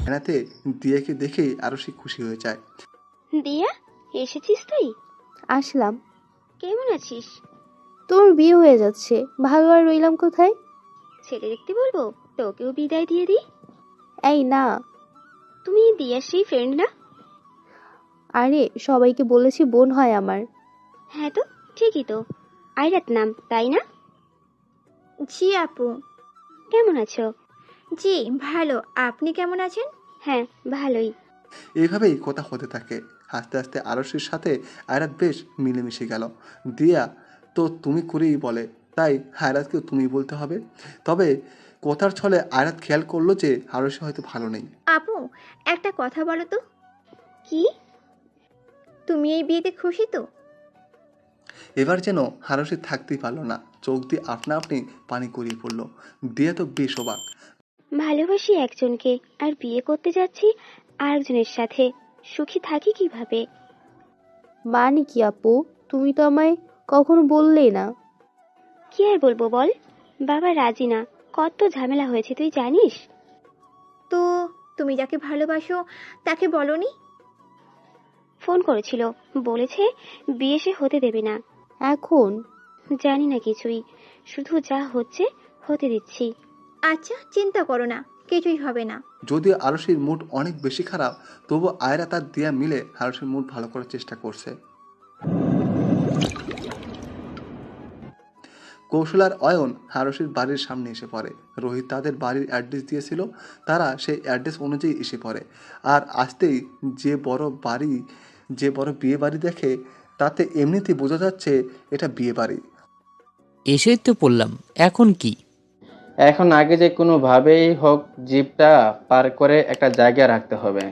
আয়নাতে দিয়াকে দেখেই আরশি খুশি হয়ে যায়। দিয়া, এসেছিস তুই? আসলাম। কেমন আছিস? তোর বিয়ে হয়ে যাচ্ছে, ভালো আর রইলাম কোথায়? ছেলে দেখতে বলবো, তোকেও বিদায় দিয়ে দিই। এই না। তুমি দিয়ার সেই ফ্রেন্ড না? আরে সবাইকে বলেছি বোন হয় আমার। হ্যাঁ তো, ঠিকই তো। আইরাত নাম, তাই না? জি আপু। কেমন আছো? জি ভালো, আপনি কেমন আছেন? হ্যাঁ, ভালোই। এইভাবেই কথা হতে থাকে। আস্তে আস্তে আরশির সাথে আয়রাত বেশ মিলেমিশে গেল। দিয়া তো তুমি করেই বলে, তাই আয়রাতকেও তুমি বলতে হবে। তবে কথার ছলে আয়রাত খেয়াল করলো যে আরশি হয়তো ভালো নেই। আপু, একটা কথা বলো তো, কি? তুমি এই বিয়েতে খুশি তো? এবার যেন আরশি থাকতেই পারলো না, চোখ দিয়ে আপনা আপনি পানি গড়িয়ে পড়লো। দিয়া তো বেশ অবাক। ভালোবাসি একজনকে, আর বিয়ে করতে যাচ্ছি আরেকজনের সাথে। সুখী থাকি কিভাবে? মানে কি আপু, তুমি তো আমায় কখনো বললেই না। কি আর বলবো বল, বাবা রাজি না। কত ঝামেলা হয়েছে তুই জানিস? তো তুমি যাকে ভালোবাসো তাকে বলনি? ফোন করেছিল, বলেছে বিয়ে সে হতে দেবে না। এখন? জানি না কিছুই, শুধু যা হচ্ছে হতে দিচ্ছি। আচ্ছা, চিন্তা করো না, কিছুই হবে না। যদিও আরশির মুড অনেক বেশি খারাপ, তবু আয়রা তার দিয়া মিলে আরশির মুড ভালো করার চেষ্টা করছে। কৌশল আর অয়ন আরশির বাড়ির সামনে এসে পড়ে। রোহিত তাদের বাড়ির অ্যাড্রেস দিয়েছিল, তারা সেই অ্যাড্রেস অনুযায়ী এসে পড়ে। আর আসতেই যে বড় বিয়ে বাড়ি দেখে, তাতে এমনিতেই বোঝা যাচ্ছে এটা বিয়ে বাড়ি। এসেই তো পড়লাম, এখন কি? এখন আগে যে কোনোভাবেই হোক জিপটা পার করে একটা জায়গায় রাখতে হবে,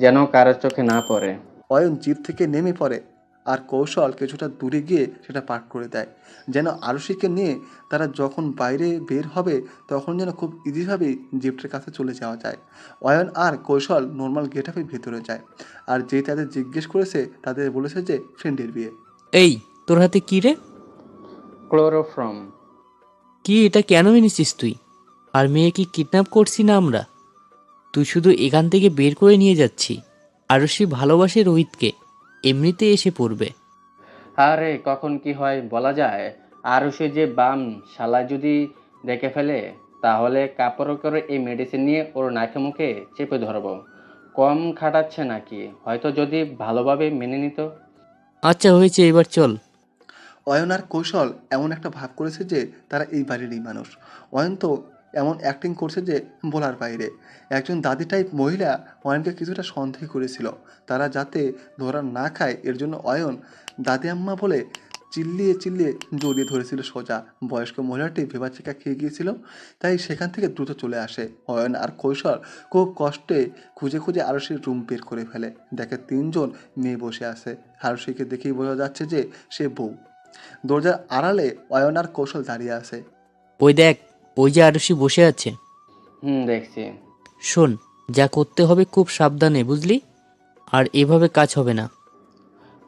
যেন কারোর চোখে না পড়ে। অয়ন জিপ থেকে নেমে পড়ে, আর কৌশল কিছুটা দূরে গিয়ে সেটা পার্ক করে দেয়, যেন আরশিকে নিয়ে তারা যখন বাইরে বের হবে তখন যেন খুব ইজিভাবেই জিপটার কাছে চলে যাওয়া যায়। অয়ন আর কৌশল নর্মাল গেট আপে ভেতরে যায়, আর যে তাদের জিজ্ঞেস করেছে তাদের বলেছে যে ফ্রেন্ডের বিয়ে। এই, তোর হাতে কি রে? ক্লোরোফর্ম। কি, এটা কেন এনেছিস তুই? আর মেয়ে কি কিডন্যাপ করছি না আমরা? তুই শুধু এখান থেকে বের করে নিয়ে যাচ্ছি। আরশি ভালোবাসে রোহিতকে, এমনিতে এসে পড়বে। আরে কখন কি হয় বলা যায়। আর সে যে বাম শালা যদি দেখে ফেলে, তাহলে কাপড় করে এই মেডিসিন নিয়ে ওর নাকে মুখে চেপে ধরবো। কম খাটাচ্ছে নাকি? হয়তো যদি ভালোভাবে মেনে নিত। আচ্ছা হয়েছে, এবার চল। অয়ন আর কৌশল এমন একটা ভাব করেছে যে তারা এই বাড়িরই মানুষ। অয়ন তো এমন অ্যাক্টিং করছে যে বলার বাইরে। একজন দাদি টাইপ মহিলা অয়নকে কিছুটা সন্দেহ করেছিল, তারা যাতে ধরা না খায় এর জন্য অয়ন দাদি আম্মা বলে চিল্লিয়ে চিল্লিয়ে জড়িয়ে ধরেছিল সোজা। বয়স্ক মহিলাটি ভেবাচিকা খেয়ে গিয়েছিল, তাই সেখান থেকে দ্রুত চলে আসে। অয়ন আর কৌশল খুব কষ্টে খুঁজে খুঁজে আরশির রুম বের করে ফেলে, দেখে তিনজন মেয়ে বসে আছে। আরশিকে দেখেই বোঝা যাচ্ছে যে সে বউ। দরজার আড়ালে অয়ন আর কৌশল দাঁড়িয়ে আছে। ওই দেখ, ওই যে আরশি বসে আছে। দেখছি। শোন, যা করতে হবে খুব সাবধানে, বুঝলি? আর এভাবে কাজ হবে না।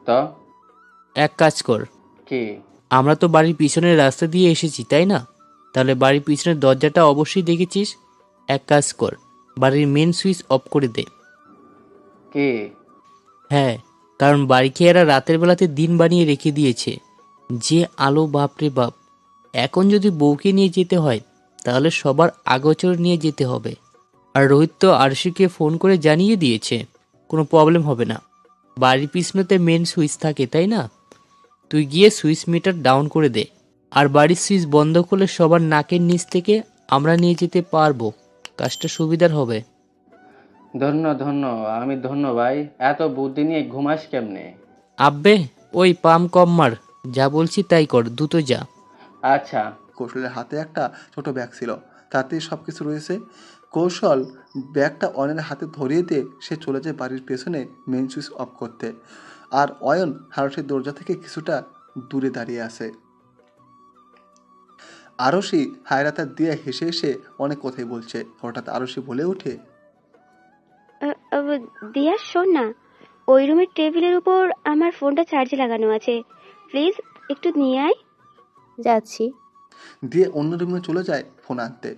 তো এক কাজ কর, কি? আমরা তো বাড়ির পিছনের রাস্তা দিয়ে এসেছি, তাই না? তাহলে বাড়ির পিছনের দরজাটা অবশ্যই দেখেছিস। এক কাজ কর, বাড়ির মেন সুইচ অফ করে দে। কি? হ্যাঁ, কারণ বাড়িখেয়ারা রাতের বেলাতে দিন বানিয়ে রেখে দিয়েছে। যে আলো, বাপরে বাপ! এখন যদি বউকে নিয়ে যেতে হয় তাহলে সবার আগোচর নিয়ে যেতে হবে। আর রোহিত তো আরশিকে ফোন করে জানিয়ে দিয়েছে, কোনো প্রবলেম হবে না। বাড়ির পিছনেতে মেন সুইচ থাকে, তাই না? তুই গিয়ে সুইচ মিটার ডাউন করে দে। আর বাড়ির সুইচ বন্ধ করলে সবার নাকের নিচ থেকে আমরা নিয়ে যেতে পারবো। কাজটা সুবিধার হবে। ধন্য ধন্য, আমি ধন্য ভাই। এত বুদ্ধি নিয়ে ঘুমাস কেমনে? আব্বে, ওই পাম কম মার, যা বলছি তাই কর, দ্রুত যা। আচ্ছা। কৌশলের হাতে একটা ছোট ব্যাগ ছিল, তাতেই সব কিছু রয়েছে। কৌশল ব্যাগটা অয়নের হাতে ধরিয়ে দিয়ে সে চলে যায় বাড়ির পেছনে মেন সুইচ অফ করতে। আর অয়ন হারসের দরজা থেকে কিছুটা দূরে দাঁড়িয়ে আছে। আরশি হায়রাতার দিয়ে হেসে হেসে অনেক কথাই বলছে। হঠাৎ আরশি বলে ওঠে, দিয়া শোন না, ওই রুমের টেবিলের উপর আমার ফোনটা চার্জে লাগানো আছে, প্লিজ একটু নিয়ে আয়। যাচ্ছি। দিয়ে অন্য রুমে চলে যায় ফোন আনতে।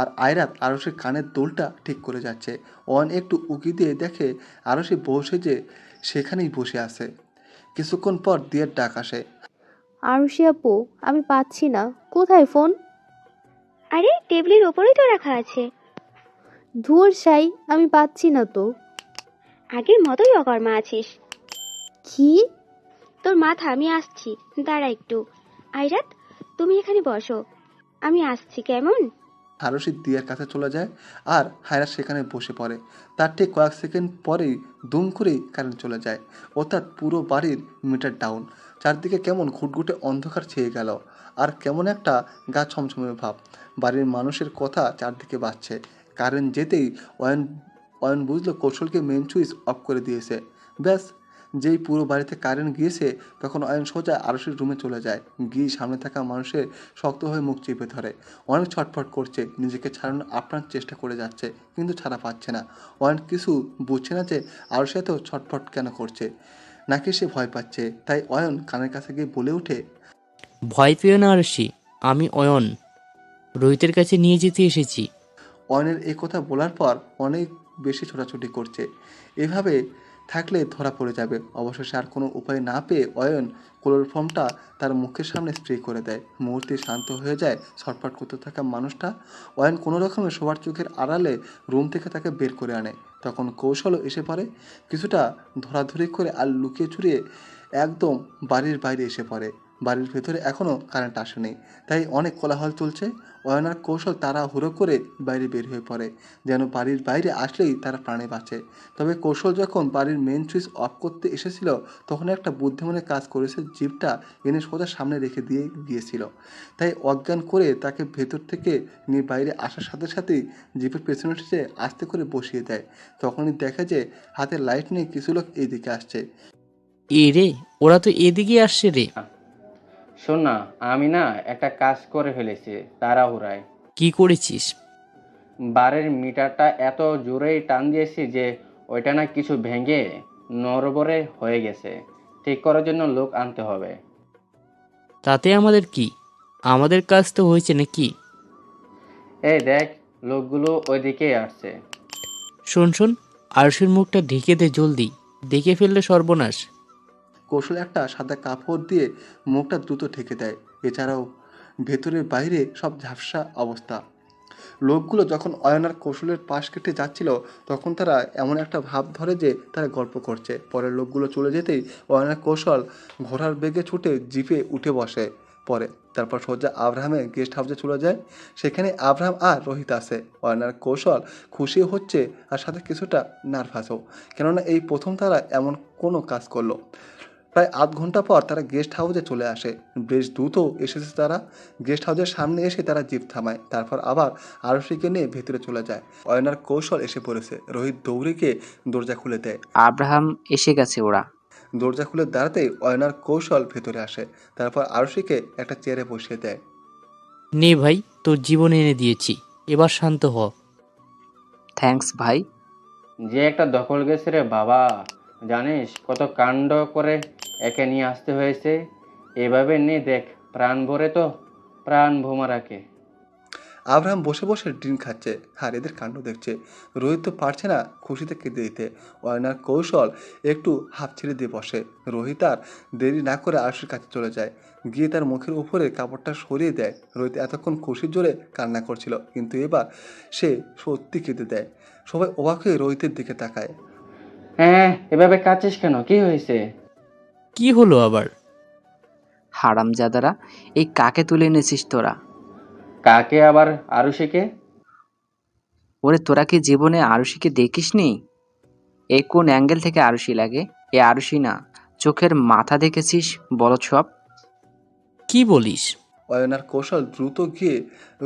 আর আয়রাত আরসের কানের দোলটা ঠিক করে যাচ্ছে। অয়ন একটু উকি দিয়ে দেখে আরসে বসে যে সেখানেই বসে আছে। কিছুক্ষণ পর দিয়ার ডাক আসে। আরুষি আপু, আমি পাচ্ছি না, কোথায় ফোন? আরে টেবিলের ওপরেই তো রাখা আছে। ধুর সাই, আমি পাচ্ছি না তো। আগের মতোই অকর্মা আছিস। কি? তোর মাথা, আমি আসছি, দাঁড়া একটু। আইরাত, তুমি এখানে বসো, আমি আসছি, কেমন? আরশি দিয়ার কাছে চলে যায় আর হায়রাত সেখানে বসে পড়ে। তার ঠিক কয়েক সেকেন্ড পরেই দুম করেই কারেন্ট চলে যায়, অর্থাৎ পুরো বাড়ির মিটার ডাউন। চারদিকে কেমন ঘুটঘুটে অন্ধকার ছেয়ে গেল, আর কেমন একটা গা ছমছমে ভাব। বাড়ির মানুষের কথা চারদিকে বাজছে। কারেন্ট যেতেই অয়ন অয়ন বুঝলো কৌশলকে মেন সুইচ অফ করে দিয়েছে। ব্যাস, যেই পুরো বাড়িতে কারেন্ট গিয়েছে তখন অয়ন সোজা আরশির রুমে চলে যায়। গিয়ে সামনে থাকা মানুষের শক্তভাবে মুখ চেপে ধরে। অনেক ছটফট করছে, নিজেকে ছাড়ানোর আপ্রাণ চেষ্টা করে যাচ্ছে, কিন্তু ছাড়া পাচ্ছে না। অয়ন কিছু বুঝছে না যে আরশি এত ছটফট কেন করছে, নাকি সে ভয় পাচ্ছে। তাই অয়ন কানের কাছে গিয়ে বলে ওঠে, ভয় পেও না আরশি, আমি অয়ন, রোহিতের কাছে নিয়ে যেতে এসেছি। অয়নের এই কথা বলার পর অনেক বেশি ছোটাছুটি করছে। এভাবে থাকলে ধরা পড়ে যাবে। অবশেষে আর কোনো উপায় না পেয়ে অয়ন ক্লোরোফর্মটা তার মুখের সামনে স্প্রে করে দেয়। মুহূর্তে শান্ত হয়ে যায় ছটফট করতে থাকা মানুষটা। অয়ন কোনো রকমে সবার চোখের আড়ালে রুম থেকে তাকে বের করে আনে। তখন কৌশলও এসে পড়ে, কিছুটা ধরাধরি করে আর লুকিয়ে চুরিয়ে একদম বাড়ির বাইরে এসে পড়ে। বাড়ির ভেতরে এখনও কারেন্ট আসেনি, তাই অনেক কোলাহল চলছে। অয়ন আর কৌশল তাড়াহুড়ো করে বাইরে বের হয়ে পড়ে, যেন বাড়ির বাইরে আসলেই তারা প্রাণে বাঁচে। তবে কৌশল যখন বাড়ির মেন সুইচ অফ করতে এসেছিল তখন একটা বুদ্ধিমানের কাজ করেছে, জিপটা এনে সোজা সামনে রেখে দিয়ে গিয়েছিল। তাই অজ্ঞান করে তাকে ভেতর থেকে নিয়ে বাইরে আসার সাথে সাথেই জিপের পেছনে এসে আস্তে করে বসিয়ে দেয়। তখনই দেখে যে হাতে লাইট নিয়ে কিছু লোক এইদিকে আসছে। এ রে, ওরা তো এদিকে আসছে রে। শোন না, আমি না একটা কাজ করে ফেলেছি তাড়াহুড়ায়। কি করেছিস? বারের মিটারটা এত জোরেই টান দিয়েছি যে ওইটা না কিছু ভেঙে নড়বড়ে হয়ে গেছে। ঠিক করার জন্য লোক আনতে হবে। তাতে আমাদের কি? আমাদের কাজ তো হয়েছে নাকি? এই দেখ, লোকগুলো ওইদিকেই আসছে। শোন শোন, আরশির মুখটা ঢেকে দে জলদি, দেখে ফেললে সর্বনাশ। কৌশল একটা সাদা কাপড় দিয়ে মুখটা দ্রুত ঢেকে দেয়। এছাড়াও ভেতরের বাইরে সব ঝাপসা অবস্থা। লোকগুলো যখন অয়ন আর কৌশলের পাশ কেটে যাচ্ছিল তখন তারা এমন একটা ভাব ধরে যে তারা গল্প করছে। পরের লোকগুলো চলে যেতেই অয়ন আর কৌশল ঘোড়ার বেগে ছুটে জিপে উঠে বসে পরে। তারপর সোজা আব্রাহামের গেস্ট হাউসে চলে যায়। সেখানে আব্রাহাম আর রোহিত আছে। অয়ন আর কৌশল খুশি হচ্ছে আর সাথে কিছুটা নার্ভাসও, কেননা এই প্রথম তারা এমন কোনো কাজ করলো। প্রায় আধ ঘন্টা পর তারা গেস্ট হাউসে চলে আসে। বেশ দ্রুত এসেছে তারা। গেস্ট হাউসের সামনে এসে তারা জিপ থামায়, তারপর আবার আরশিকে নিয়ে ভেতরে চলে যায়। অয়নার কৌশল এসে পড়েছে। রোহিত দৌড়ে গিয়ে দরজা খুলে দেয়। আব্রাহাম এসে গেছে ওরা। দরজা খুলে দাঁড়াতেই অয়নার কৌশল ভেতরে আসে, তারপর আরশিকে একটা চেয়ারে বসিয়ে দেয়। নে ভাই, তোর জীবন এনে দিয়েছি, এবার শান্ত হ। থ্যাঙ্কস ভাই। যে একটা দখল গেছে রে বাবা, জানিস কত কাণ্ড করে একে নিয়ে আসতে হয়েছে। এভাবে নিয়ে দেখ, প্রাণ ভরে তো প্রাণ ভোমা রাখে। আব্রাহাম বসে বসে ড্রিঙ্ক খাচ্ছে আর এদের কাণ্ড দেখছে। রোহিত তো পারছে না খুশিতে কেঁদে দিতে। অয়নার কৌশল একটু হাফ ছেড়ে দিয়ে বসে। রোহিত আর দেরি না করে আরশির কাছে চলে যায়, গিয়ে তার মুখের উপরে কাপড়টা সরিয়ে দেয়। রোহিত এতক্ষণ খুশির জোরে কান্না করছিল, কিন্তু এবার সে সত্যি কেঁদে দেয়। সবাই অবাক হয়ে রোহিতের দিকে তাকায়। হ্যাঁ, এভাবে কাঁদছিস কেন? কি হয়েছে? কি হলো আবার? হারামজাদারা, এই কাকে তুলে এনেছিস তোরা? কাকে আবার? আরুষিকে। ওরে তোরা কি জীবনে আরুষিকে দেখিসনি? এই কোন অ্যাঙ্গেল থেকে আরুষি লাগে? এ আরুষি না, চোখের মাথা দেখেছিস বলদ সব। কি বলিস? অয়নার কৌশল দ্রুত গিয়ে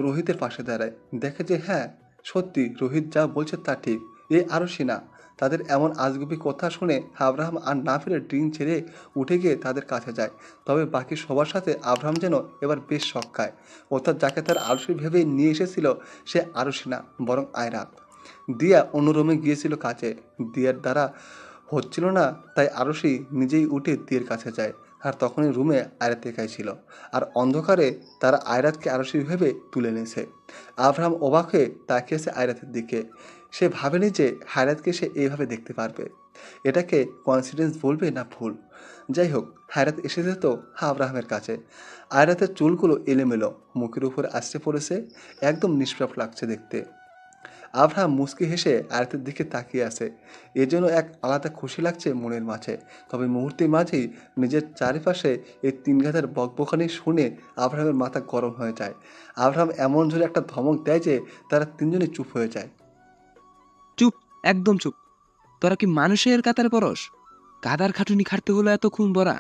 রোহিতের পাশে দাঁড়ায়। দেখে যে হ্যাঁ, সত্যি রোহিত যা বলছে তা ঠিক, এ আরশি না। তাদের এমন আজগুবি কথা শুনে আব্রাহাম আর না ফিরে ড্রিঙ্ক ছেড়ে উঠে গিয়ে তাদের কাছে যায়। তবে বাকি সবার সাথে আব্রাহাম যেন এবার বেশ শক খায়। অর্থাৎ যাকে তার আরশি ভেবে নিয়ে এসেছিল সে আরশি না, বরং আয়রাত। দিয়া অন্য রুমে গিয়েছিল কাজে। দিয়ার দ্বারা হচ্ছিল না, তাই আরশি নিজেই উঠে দিয়ের কাছে যায়। আর তখনই রুমে আয়রাত একাই ছিল। আর অন্ধকারে তারা আয়রাতকে আরশি ভেবে তুলে নিয়েছে। আব্রাহাম অবাক হয়ে তাকিয়েছে আয়রাতের দিকে। সে ভাবেনি যে হায়রাতকে সে এইভাবে দেখতে পারবে। এটাকে কনফিডেন্স বলবে না ভুল। যাই হোক, হায়রাত এসেছে তো আব্রাহামের কাছে। আয়রাতের চুলগুলো এলোমেলো, মুখের উপর আছড়ে পড়েছে, একদম নিষ্পাপ লাগছে দেখতে। আব্রাহাম মুচকি হেসে আয়রাতের দিকে তাকিয়ে আছে। এর জন্য এক আলাদা খুশি লাগছে মনের মাঝে। তবে মুহূর্তের মাঝেই নিজের চারিপাশে এই তিন গাধার বকবকানি শুনে আব্রাহামের মাথা গরম হয়ে যায়। আব্রাহাম এমন জোরে একটা ধমক দেয় যে তারা তিনজনই চুপ হয়ে যায়। চুপ, একদম চুপ। তোরা কি মানুষের কাতার পরশ? গাদার খাটুনি খাটতে হলো এতক্ষণ বড়া।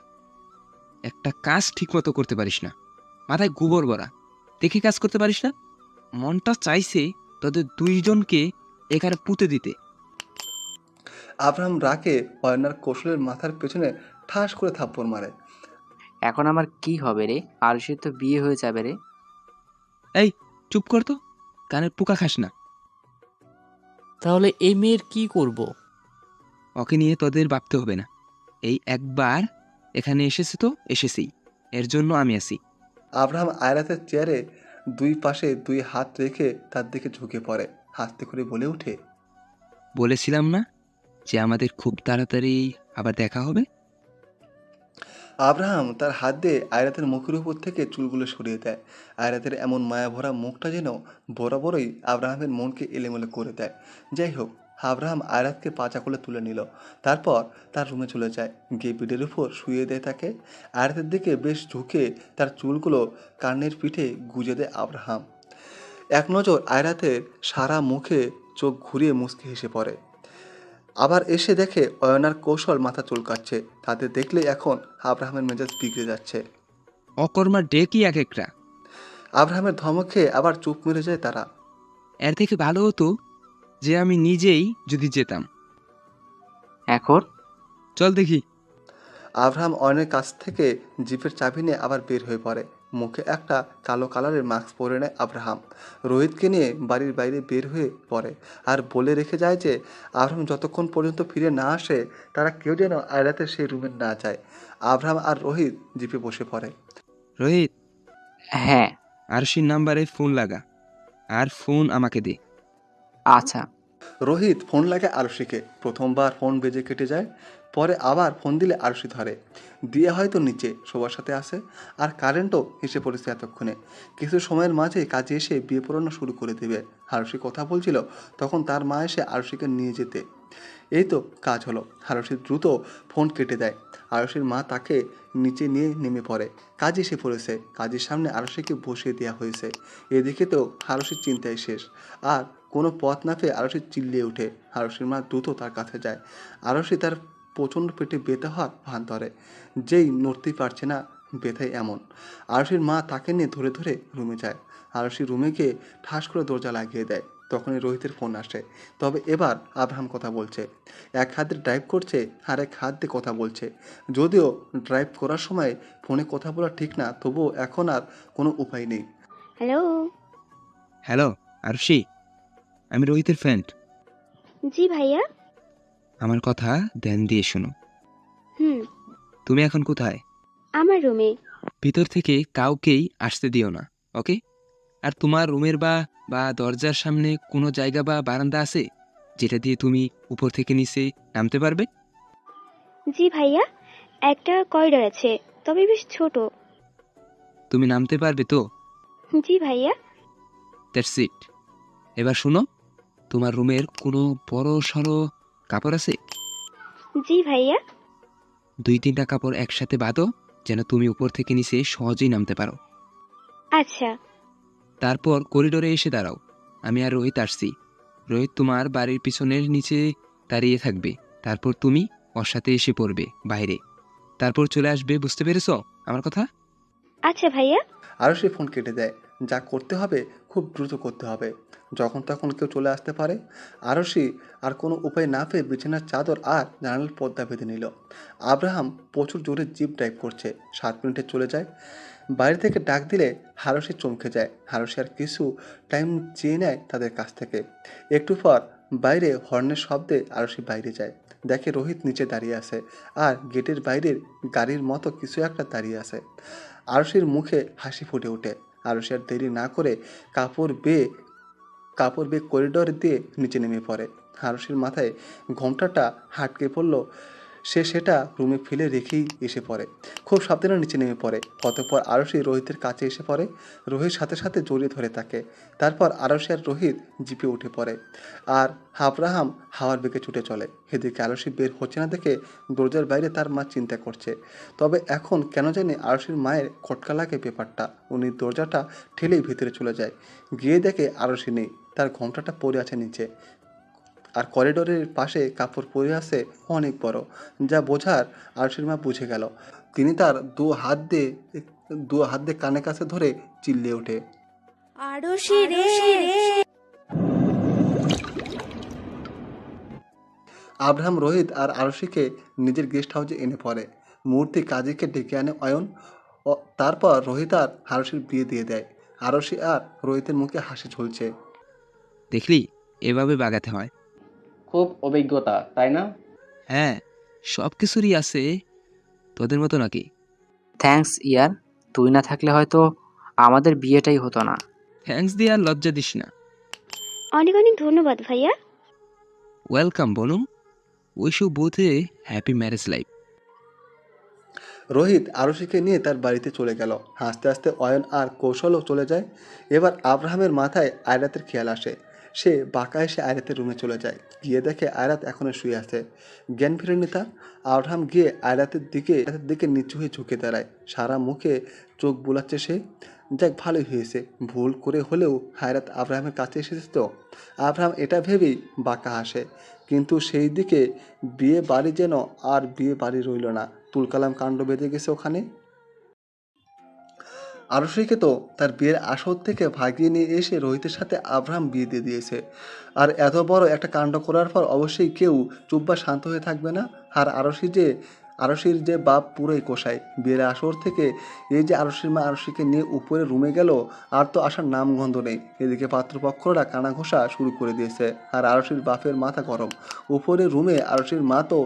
একটা কাজ ঠিক মতো করতে পারিস না, মাথায় গোবর ভরা। দেখে কাজ করতে পারিস না। মনটা চাইছে তোদের দুইজনকে এখানে পুঁতে দিতে। আব্রাহাম রাগে অয়নার কৌশলের মাথার পেছনে ঠাস করে থাপ্পড় মারে। এখন আমার কি হবে রে? আরুষির তো বিয়ে হয়ে যাবে রে। এই চুপ কর তো, কানের পোকা খাস না। তাহলে এই মেয়ের কি করব? ওকে নিয়ে তোদের ভাবতে হবে না। এই একবার এখানে এসেছে তো এসেছেই, এর জন্য আমি আছি। আব্রাহাম আয়রাতের চেয়ারে দুই পাশে দুই হাত রেখে তার দিকে ঝুঁকে পড়ে, হাসতে করে বলে ওঠে, বলেছিলাম না যে আমাদের খুব তাড়াতাড়ি আবার দেখা হবে? আব্রাহাম তার হাত দিয়ে আয়রাতের মুখের উপর থেকে চুলগুলো সরিয়ে দেয়। আয়রাতের এমন মায়াভরা মুখটা যেন বরাবরই আব্রাহামের মনকে এলোমেলো করে দেয়। যাই হোক, আব্রাহাম আয়রাতকে পাচা কোলে তুলে নিল। তারপর তার রুমে চলে যায়, গিয়ে পিঠের উপর শুয়ে দেয় তাকে। আয়রাতের দিকে বেশ ঝুঁকে তার চুলগুলো কানের পিঠে গুজে দেয় আব্রাহাম। এক নজর আয়রাতের সারা মুখে চোখ ঘুরিয়ে মুচকি হেসে পড়ে। আবার এসে দেখে অয়নার কৌশল মাথা চুলকাচ্ছে। তাদের দেখলে এখন আব্রাহামের মেজাজ বিগড়ে যাচ্ছে। অকর্মার ডেকই এক একটা। আব্রাহামের ধমক খেয়ে আবার চুপ মেরে যায় তারা। এর থেকে ভালো হতো যে আমি নিজেই যদি যেতাম। এখন চল দেখি। আব্রাহাম অয়নের কাছ থেকে জিপের চাবি নিয়ে আবার বের হয়ে পড়ে। মুখে একটা কালো কালারের মাস্ক পরে নেয় আব্রাহাম। রোহিতকে নিয়ে বাড়ির বাইরে বের হয়ে পড়ে আর বলে রেখে যায় যে আব্রাহাম যতক্ষণ পর্যন্ত ফিরে না আসে তারা কেউ যেন আয়রাতের সেই রুমে না যায়। আব্রাহাম আর রোহিত জিপে বসে পড়ে। রোহিত, হ্যাঁ। আরশির নাম্বারে ফোন লাগা আর ফোন আমাকে দে। আচ্ছা। রোহিত ফোন লাগে আরশিকে। প্রথমবার ফোন বেজে কেটে যায়, পরে আবার ফোন দিলে আরশি ধরে। দিয়ে হয়তো নিচে সবার সাথে আসে, আর কারেন্টও এসে পড়েছে এতক্ষণে। কিছু সময়ের মাঝে কাজে এসে বিয়ে পড়ানো শুরু করে দেবে। আরশি কথা বলছিল, তখন তার মা এসে আরশিকে নিয়ে যেতে। এই তো কাজ হলো। আরশি দ্রুত ফোন কেটে দেয়। আরশির মা তাকে নিচে নিয়ে নেমে পড়ে। কাজ এসে পড়েছে, কাজের সামনে আরশিকে বসিয়ে দেওয়া হয়েছে। এদিকে তো আরশির চিন্তায় শেষ। আর কোনো পথ না পেয়ে আরশি চিল্লিয়ে ওঠে। আরশির মা দ্রুত তার কাছে যায়। আরশি তার প্রচণ্ড পেটে ব্যথা হওয়ার ভান ধরে, যেই নড়তেই পারছে না, ব্যথায় এমন। আরশির মা তাকে নিয়ে ধরে ধরে রুমে যায়। আরশি রুমে গিয়ে ঠাস করে দরজা লাগিয়ে দেয়। তখনই রোহিতের ফোন আসে। তবে এবার আব্রাহাম কথা বলছে। এক হাত দিয়ে ড্রাইভ করছে আর এক হাত দিয়ে কথা বলছে। যদিও ড্রাইভ করার সময় ফোনে কথা বলা ঠিক না, তবুও এখন আর কোনো উপায় নেই। হ্যালো। হ্যালো আরশি, আমি রোহিতের ফ্রেন্ড। জি ভাইয়া। আমার কথা ধ্যান দিয়ে শোনো। হুম। তুমি এখন কোথায়? আমার রুমে। ভিতর থেকে কাউকেই আসতে দিও না, ওকে? আর তোমার রুমের বা বা দরজার সামনে কোনো জায়গা বা বারান্দা আছে যেটা দিয়ে তুমি উপর থেকে নিচে নামতে পারবে? জি ভাইয়া, একটা করিডোর আছে, তবে বেশ ছোট। তুমি নামতে পারবে তো? জি ভাইয়া। That's it. এবার শোনো, তোমার রুমের কোনো বড় সড়ো কাপড় আছে? জি ভাইয়া। 2-3টা কাপড় একসাথে বাঁধো যেন তুমি উপর থেকে নিচে সহজেই নামতে পারো। আচ্ছা। তারপর করিডোরে এসে দাঁড়াও। আমি আর রোহিত আসছি। রোহিত তোমার বাড়ির পিছনের নিচে দাঁড়িয়ে থাকবে। তারপর তুমি ওর সাথে এসে পড়বে বাইরে। তারপর চলে আসবে, বুঝতে পেরেছো আমার কথা? আচ্ছা ভাইয়া। আরশি ফোন কেটে দেয়। যা করতে হবে খুব দ্রুত করতে হবে, যখন তখন কেউ চলে আসতে পারে। আরশি আর কোনো উপায় না পেয়ে বিছানার চাদর আর জানালার পর্দা বেঁধে নিল। আব্রাহাম প্রচুর জোরে জিপ ড্রাইভ করছে। 7 মিনিটে চলে যায়। বাইরে থেকে ডাক দিলে হারসি চমকে যায়। হারসি আর কিছু টাইম চেয়ে নেয় তাদের কাছ থেকে। একটু পর বাইরে হর্নের শব্দে আরশি বাইরে যায়। দেখে রোহিত নিচে দাঁড়িয়ে আছে আর গেটের বাইরের গাড়ির মতো কিছু একটা দাঁড়িয়ে আছে। আরশির মুখে হাসি ফুটে ওঠে। আরশি আর দেরি না করে কাপড় বেয়ে করিডোর দিয়ে নিচে নেমে পড়ে। আরশির মাথায় ঘোমটাটা হাটকে পড়ল, সে সেটা রুমে ফেলে রেখেই এসে পড়ে। খুব সাবধানে নিচে নেমে পড়ে। অতঃপর আরশি রোহিতের কাছে এসে পড়ে, রোহিত সাথে সাথে জড়িয়ে ধরে থাকে। তারপর আরশি আর রোহিত জিপে উঠে পড়ে আর আব্রাহাম হাওয়ার বেগে ছুটে চলে। এদিকে আরশি বের হচ্ছে না দেখে দরজার বাইরে তার মা চিন্তা করছে। তবে এখন কেন জানি আরশির মায়ের খটকা লাগে ব্যাপারটা। উনি দরজাটা ঠেলেই ভিতরে চলে যায়। গিয়ে দেখে আরশি নেই, তার ঘোমটাটা পড়ে আছে নিচে। আর করিডোরের পাশে কাপড় পরে আছে অনেক বড়, যা বোঝার আরশির মা বুঝে গেল। তিনি তার দু হাত দিয়ে কানে কাছে ধরে চিল্লিয়ে ওঠে, আরশি রে। আব্রাহাম রোহিত আর আরশিকে নিজের গেস্ট হাউসে এনে পড়ে। মুহূর্তে কাজীকে ডেকে আনে অয়ন। তারপর রোহিত আর আরশির বিয়ে দিয়ে দেয়। আরশি আর রোহিতের মুখে হাসি ঝুলছে। দেখলি, এভাবে বাগাতে হয়। খুব অভিজ্ঞতা, তাই না? হ্যাঁ, সব কিছুরই আছে। তোদের মতো নাকি? থ্যাঙ্কস ইয়ার, তুই না থাকলে হয়তো আমাদের বিয়েটাই হতো না। থ্যাঙ্কস দিয়ে আর লজ্জা দিস না। অনেক অনেক ধন্যবাদ ভাইয়া। ওয়েলকাম বনুম। Wish you both a happy marriage life. Rohit আরশিকে নিয়ে তার বাড়িতে চলে গেল। হাসতে হাসতে অয়ন আর কৌশলও চলে যায়। এবার আব্রাহামের মাথায় আয়রাতের খেয়াল আসে। সে বাঁকা এসে আয়রাতের রুমে চলে যায়। গিয়ে দেখে আয়রাত এখনো শুয়ে আছে, জ্ঞান ফিরেনি তার। আব্রাহাম গিয়ে আয়রাতের দিকে নিচু হয়ে ঝুঁকে দাঁড়ায়। সারা মুখে চোখ বুলাচ্ছে সে। যাক, ভালোই হয়েছে, ভুল করে হলেও আয়রাত আব্রাহামের কাছে এসেছে তো। আব্রাহাম এটা ভেবেই বাঁকা হাসে। কিন্তু সেই দিকে বিয়ে বাড়ি যেন আর বিয়ে বাড়ি রইল না, তুলকালাম কাণ্ড বেঁধে গেছে ওখানে। আরশিকে তো তার বিয়ের আসর থেকে ভাগিয়ে নিয়ে এসে রোহিতের সাথে আব্রাহাম বিয়ে দিয়ে দিয়েছে। আর এত বড় একটা কাণ্ড করার পর অবশ্যই কেউ চুপ বা শান্ত হয়ে থাকবে না। আর আরশির যে বাপ পুরোই কষায়। বিয়ের আসর থেকে এই যে আরশির মা আরশিকে নিয়ে উপরে রুমে গেল, আর তো আসার নামগন্ধ নেই। এদিকে পাত্রপক্ষরা কানা ঘোষা শুরু করে দিয়েছে আর আরশির বাপের মাথা গরম। উপরে রুমে আরশির মা তো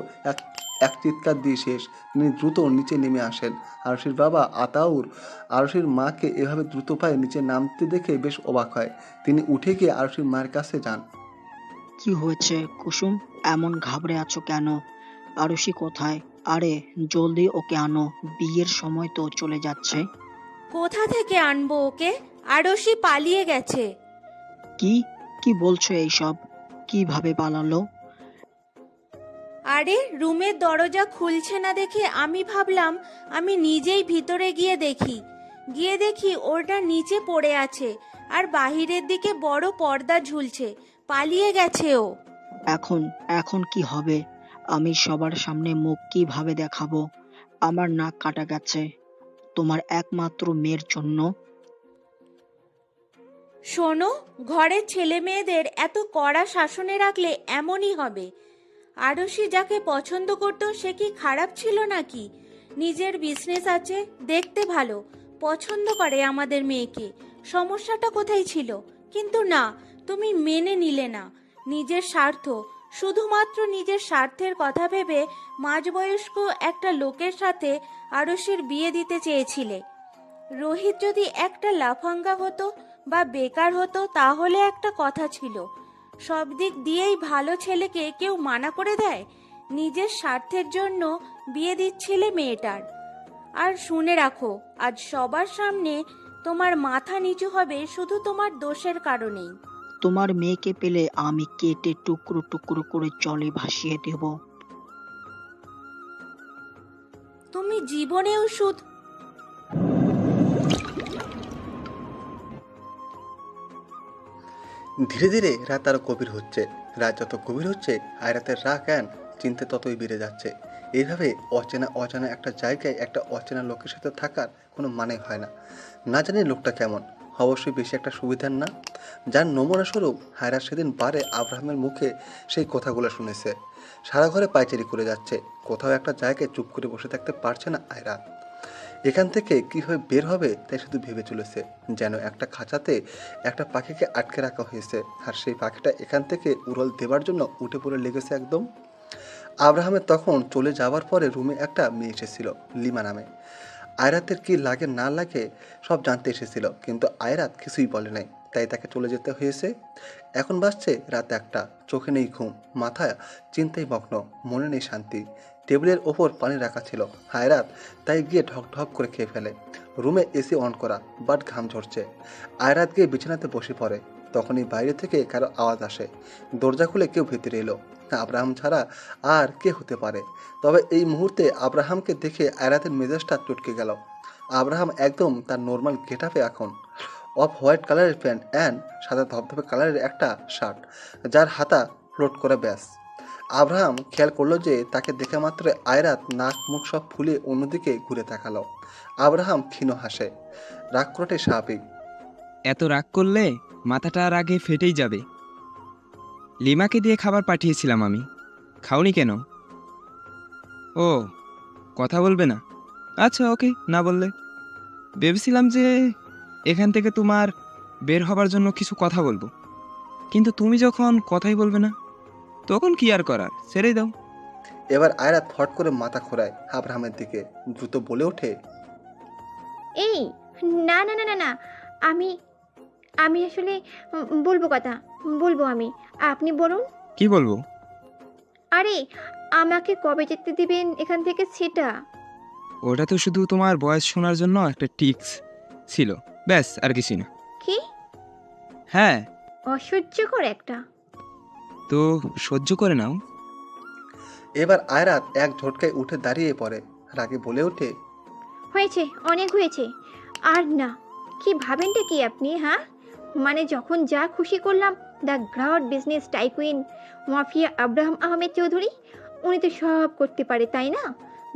এক চিৎকার দিয়ে শেষ। তিনি দ্রুত নিচে নেমে আসেন। আরশির বাবা আতাউর আরশির মাকে এভাবে দ্রুত পায়ে নিচে নামতে দেখে বেশ অবাক হয়। তিনি উঠে গিয়ে আরশির মায়ের কাছে যান। কি হয়েছে কুসুম, এমন ঘাবড়ে আছো কেন? আরুষি কোথায়? আরে জলদি ওকে আনো, বিয়ের সময় তো চলে যাচ্ছে। কোথা থেকে আনবো ওকে? আরশি পালিয়ে গেছে। কি কি বলছো এইসব? কিভাবে পালালো? আরে রুমের দরজা খুলছে না দেখে আমি ভাবলাম আমি নিজেই ভিতরে গিয়ে দেখি ওটা নিচে পড়ে আছে আর বাহিরের দিকে বড় পর্দা ঝুলছে। পালিয়ে গেছে ও। এখন এখন কি হবে? আমি সবার সামনে মুখ কিভাবে দেখাবো? আমার নাক কাটা গেছে তোমার একমাত্র মেয়ের জন্য। শোনো, ঘরের ছেলে মেয়েদের এত কড়া শাসনে রাখলে এমনই হবে। আরশি যাকে পছন্দ করতো সে কি খারাপ ছিল নাকি? নিজের বিজনেস আছে, দেখতে ভালো, পছন্দ করে আমাদের মেয়েকে। সমস্যাটা কোথায় ছিল? কিন্তু না, তুমি মেনে নিলে না। নিজের স্বার্থ, শুধুমাত্র নিজের স্বার্থের কথা ভেবে মাঝবয়স্ক একটা লোকের সাথে আরশির বিয়ে দিতে চেয়েছিলে। রোহিত যদি একটা লাফাঙ্গা হতো বা বেকার হতো তাহলে একটা কথা ছিল। সব দিক দিয়েই ভালো ছেলেকে কেউ মানা করে দেয়? নিজের স্বার্থের জন্য বিয়ে দিচ্ছিলে মেয়েটার। আর শুনে রাখো, আজ সবার সামনে তোমার মাথা নিচু হবে শুধু তোমার দোষের কারণেই। তোমার মেয়েকে পেলে আমি কেটে টুকরো টুকরো করে জলে ভাসিয়ে দেব। তুমি জীবনেও শুধু ধীরে ধীরে রাত আরো গভীর হচ্ছে। রাত যত গভীর হচ্ছে আয়রাতের রাগ জ্ঞান চিন্তা ততই বেড়ে যাচ্ছে। এইভাবে অজানা একটা জায়গায় একটা অচেনা লোকের সাথে থাকার কোনো মানে হয় না। না জানি লোকটা কেমন, অবশ্যই বেশি একটা সুবিধার না। যার নমুনা স্বরূপ হায়রাত সেদিন বারে আব্রাহামের মুখে সেই কথাগুলো শুনেছে। সারা ঘরে পায়চারি করে যাচ্ছে, কোথাও একটা জায়গায় চুপ করে বসে থাকতে পারছে না আয়রাত। এখান থেকে কীভাবে বের হবে তাই শুধু ভেবে চলেছে। যেন একটা খাঁচাতে একটা পাখিকে আটকে রাখা হয়েছে আর সেই পাখিটা এখান থেকে উড়াল দেবার জন্য উঠে পড়ে লেগেছে একদম। আব্রাহামের তখন চলে যাওয়ার পরে রুমে একটা মেয়ে এসেছিল, লিমা নামে। আয়রাতের কি লাগে না লাগে সব জানতে এসেছিল, কিন্তু আয়রাত কিছুই বলে নাই, তাই তাকে চলে যেতে হয়েছে। এখন বাজছে রাত 1টা, চোখে নেই ঘুম, মাথায় চিন্তায় মগ্ন, মনে নেই শান্তি। টেবিলের ওপর পানি রাখা ছিল, আয়রাত তাই গিয়ে ঢক ঢক করে খেয়ে ফেলে। রুমে এসি অন করা, বাট ঘাম ঝরছে। আয়রাত গিয়ে বিছানাতে বসে পড়ে, তখনই বাইরে থেকে কারো আওয়াজ আসে। দরজা খুলে কেউ ভেতরে এলো, আব্রাহাম ছাড়া আর কে হতে পারে। তবে এই মুহূর্তে আব্রাহামকে দেখে আয়রাতের মেজাজটা চটকে গেল। আব্রাহাম একদম তার নর্মাল গেট আপে এখন, অফ হোয়াইট কালারের প্যান্ট অ্যান্ড সাদা ধবধবে কালারের একটা শার্ট, যার হাতা ফ্লোট করে ব্যাস। আব্রাহাম খেয়াল করলো যে তাকে দেখে মাত্র আয়রাত নাক মুখ সব ফুলে অন্যদিকে ঘুরে তাকালো। আব্রাহাম ক্ষীণ হাসে, রাগ করাটাই স্বাভাবিক। এত রাগ করলে মাথাটা আর আগে ফেটেই যাবে। লিমাকে দিয়ে খাবার পাঠিয়েছিলাম আমি, খাওনি কেন? ও, কথা বলবে না? আচ্ছা ওকে, না বললে। ভেবেছিলাম যে এখান থেকে তোমার বের হবার জন্য কিছু কথা বলবো, কিন্তু তুমি যখন কথাই বলবে না, তখন কি আর করার, ছেড়েই দাও। এবার আয়রাত ফট করে মাথা ঘোরায় আব্রাহামের দিকে, দ্রুত বলে ওঠে, এই না না না না না, আমি আমি আসলে বলবো কথা, বলবো আমি, আপনি বলুন। কি বলবো? আরে আমাকে কবে যেতে দিবেন এখান থেকে সেটা। ওটা তো শুধু তোমার ভয়েস শোনার জন্য একটা টিক্স ছিল, ব্যাস, আর কিছু না। কি হ্যাঁ, অসহ্যকর একটা। তো সহ্য করে নাও। এবার আয়রাত এক ঝটকায় উঠে দাঁড়িয়ে পড়ে, রাগে বলে ওঠে, হয়েছে, অনেক হয়েছে, আর না। কি ভাবেনটা কি আপনি? হ্যাঁ, মানে যখন যা খুশি করলাম, the grand business tycoon mafia Abraham Ahmed Chowdhury, উনি তো সব করতে পারে, তাই না?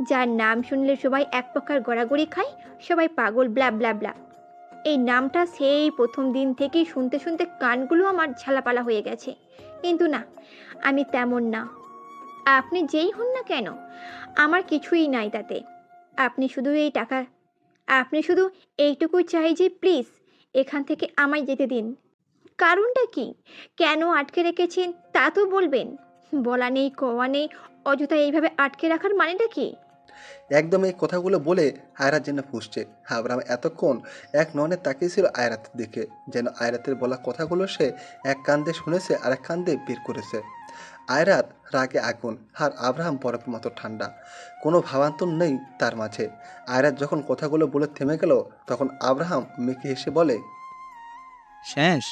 যার নাম শুনলে সবাই এক প্রকার গড়াগড়ি খায়, সবাই পাগল, ব্লা ব্লা ব্লা। এই নামটা সেই প্রথম দিন থেকেই শুনতে শুনতে কানগুলো আমার ঝালাপালা হয়ে গেছে। কিন্তু না, আমি তেমন না। আপনি যেই হন না কেন, আমার কিছুই নাই তাতে। আপনি শুধু এইটুকু চাই যে প্লিজ এখান থেকে আমায় যেতে দিন। কারণটা কি, কেন আটকে রেখেছেন তা তো বলবেন। বলা নেই কওয়া নেই, অযথা এইভাবে আটকে রাখার মানেটা কি? একদম এই কথাগুলো বলে আয়রাত যেন ফুঁসছে। আব্রাহাম এতক্ষণ এক নয়নে তাকিয়েছিল আয়রাতের দিকে, যেন আয়রাতের বলা কথাগুলো সে এক কান দিয়ে শুনেছে আর এক কান দিয়ে বের করেছে। আয়রাত রাগে আগুন, আর আব্রাহাম বরফের মতো ঠান্ডা, কোনো ভাবান্তর নেই তার মাঝে। আয়রাত যখন কথাগুলো বলে থেমে গেল, তখন আব্রাহাম মেকে হেসে বলে, শেষ?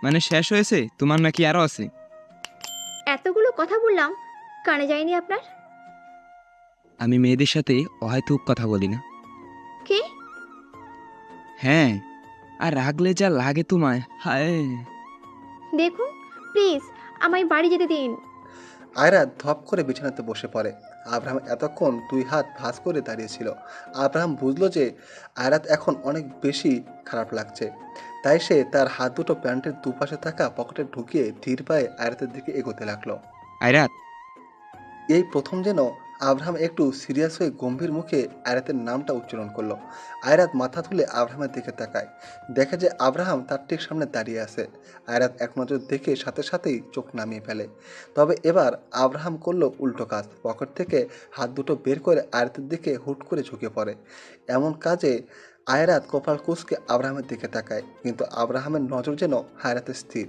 মানে শেষ হয়েছে তোমার নাকি আরো আছে? এতগুলো কথা বললাম, কানে যায়নি আপনার? আমি মেয়েদের সাথে অহেতুক কথা বলি না। কে? হ্যাঁ, আর রাগলে যা লাগে তোমায়, হায়। দেখুন প্লিজ, আমায় বাড়ি যেতে দিন। আয়রাত ধপ করে বিছানাতে বসে পড়ে। আব্রাহাম এতক্ষণ 2 হাত ভাঁজ করে দাঁড়িয়েছিল। আব্রাহাম বুঝলো যে আয়রাত এখন অনেক বেশি খারাপ লাগছে, তাই সে তার হাত দুটো প্যান্টের দুপাশে থাকা পকেটে ঢুকিয়ে ধীর পায়ে আয়রাতের দিকে এগোতে লাগলো। আয়রাত, এই প্রথম যেন আব্রাহাম একটু সিরিয়াস হয়ে গম্ভীর মুখে আয়রাতের নামটা উচ্চারণ করলো। আয়রাত মাথা তুলে আব্রাহামের দিকে তাকায়, দেখে যে আব্রাহাম তার ঠিক সামনে দাঁড়িয়ে আছে। আয়রাত এক নজর দেখে সাথে সাথেই চোখ নামিয়ে ফেলে। তবে এবার আব্রাহাম করলো উল্টো কাজ, পকেট থেকে হাত দুটো বের করে আয়রাতের দিকে হুট করে ঝুঁকে পড়ে। এমন কাজে আয়রাত কপাল কুঁচকে আব্রাহামের দিকে তাকায়, কিন্তু আব্রাহামের নজর যেন আয়রাতে স্থির।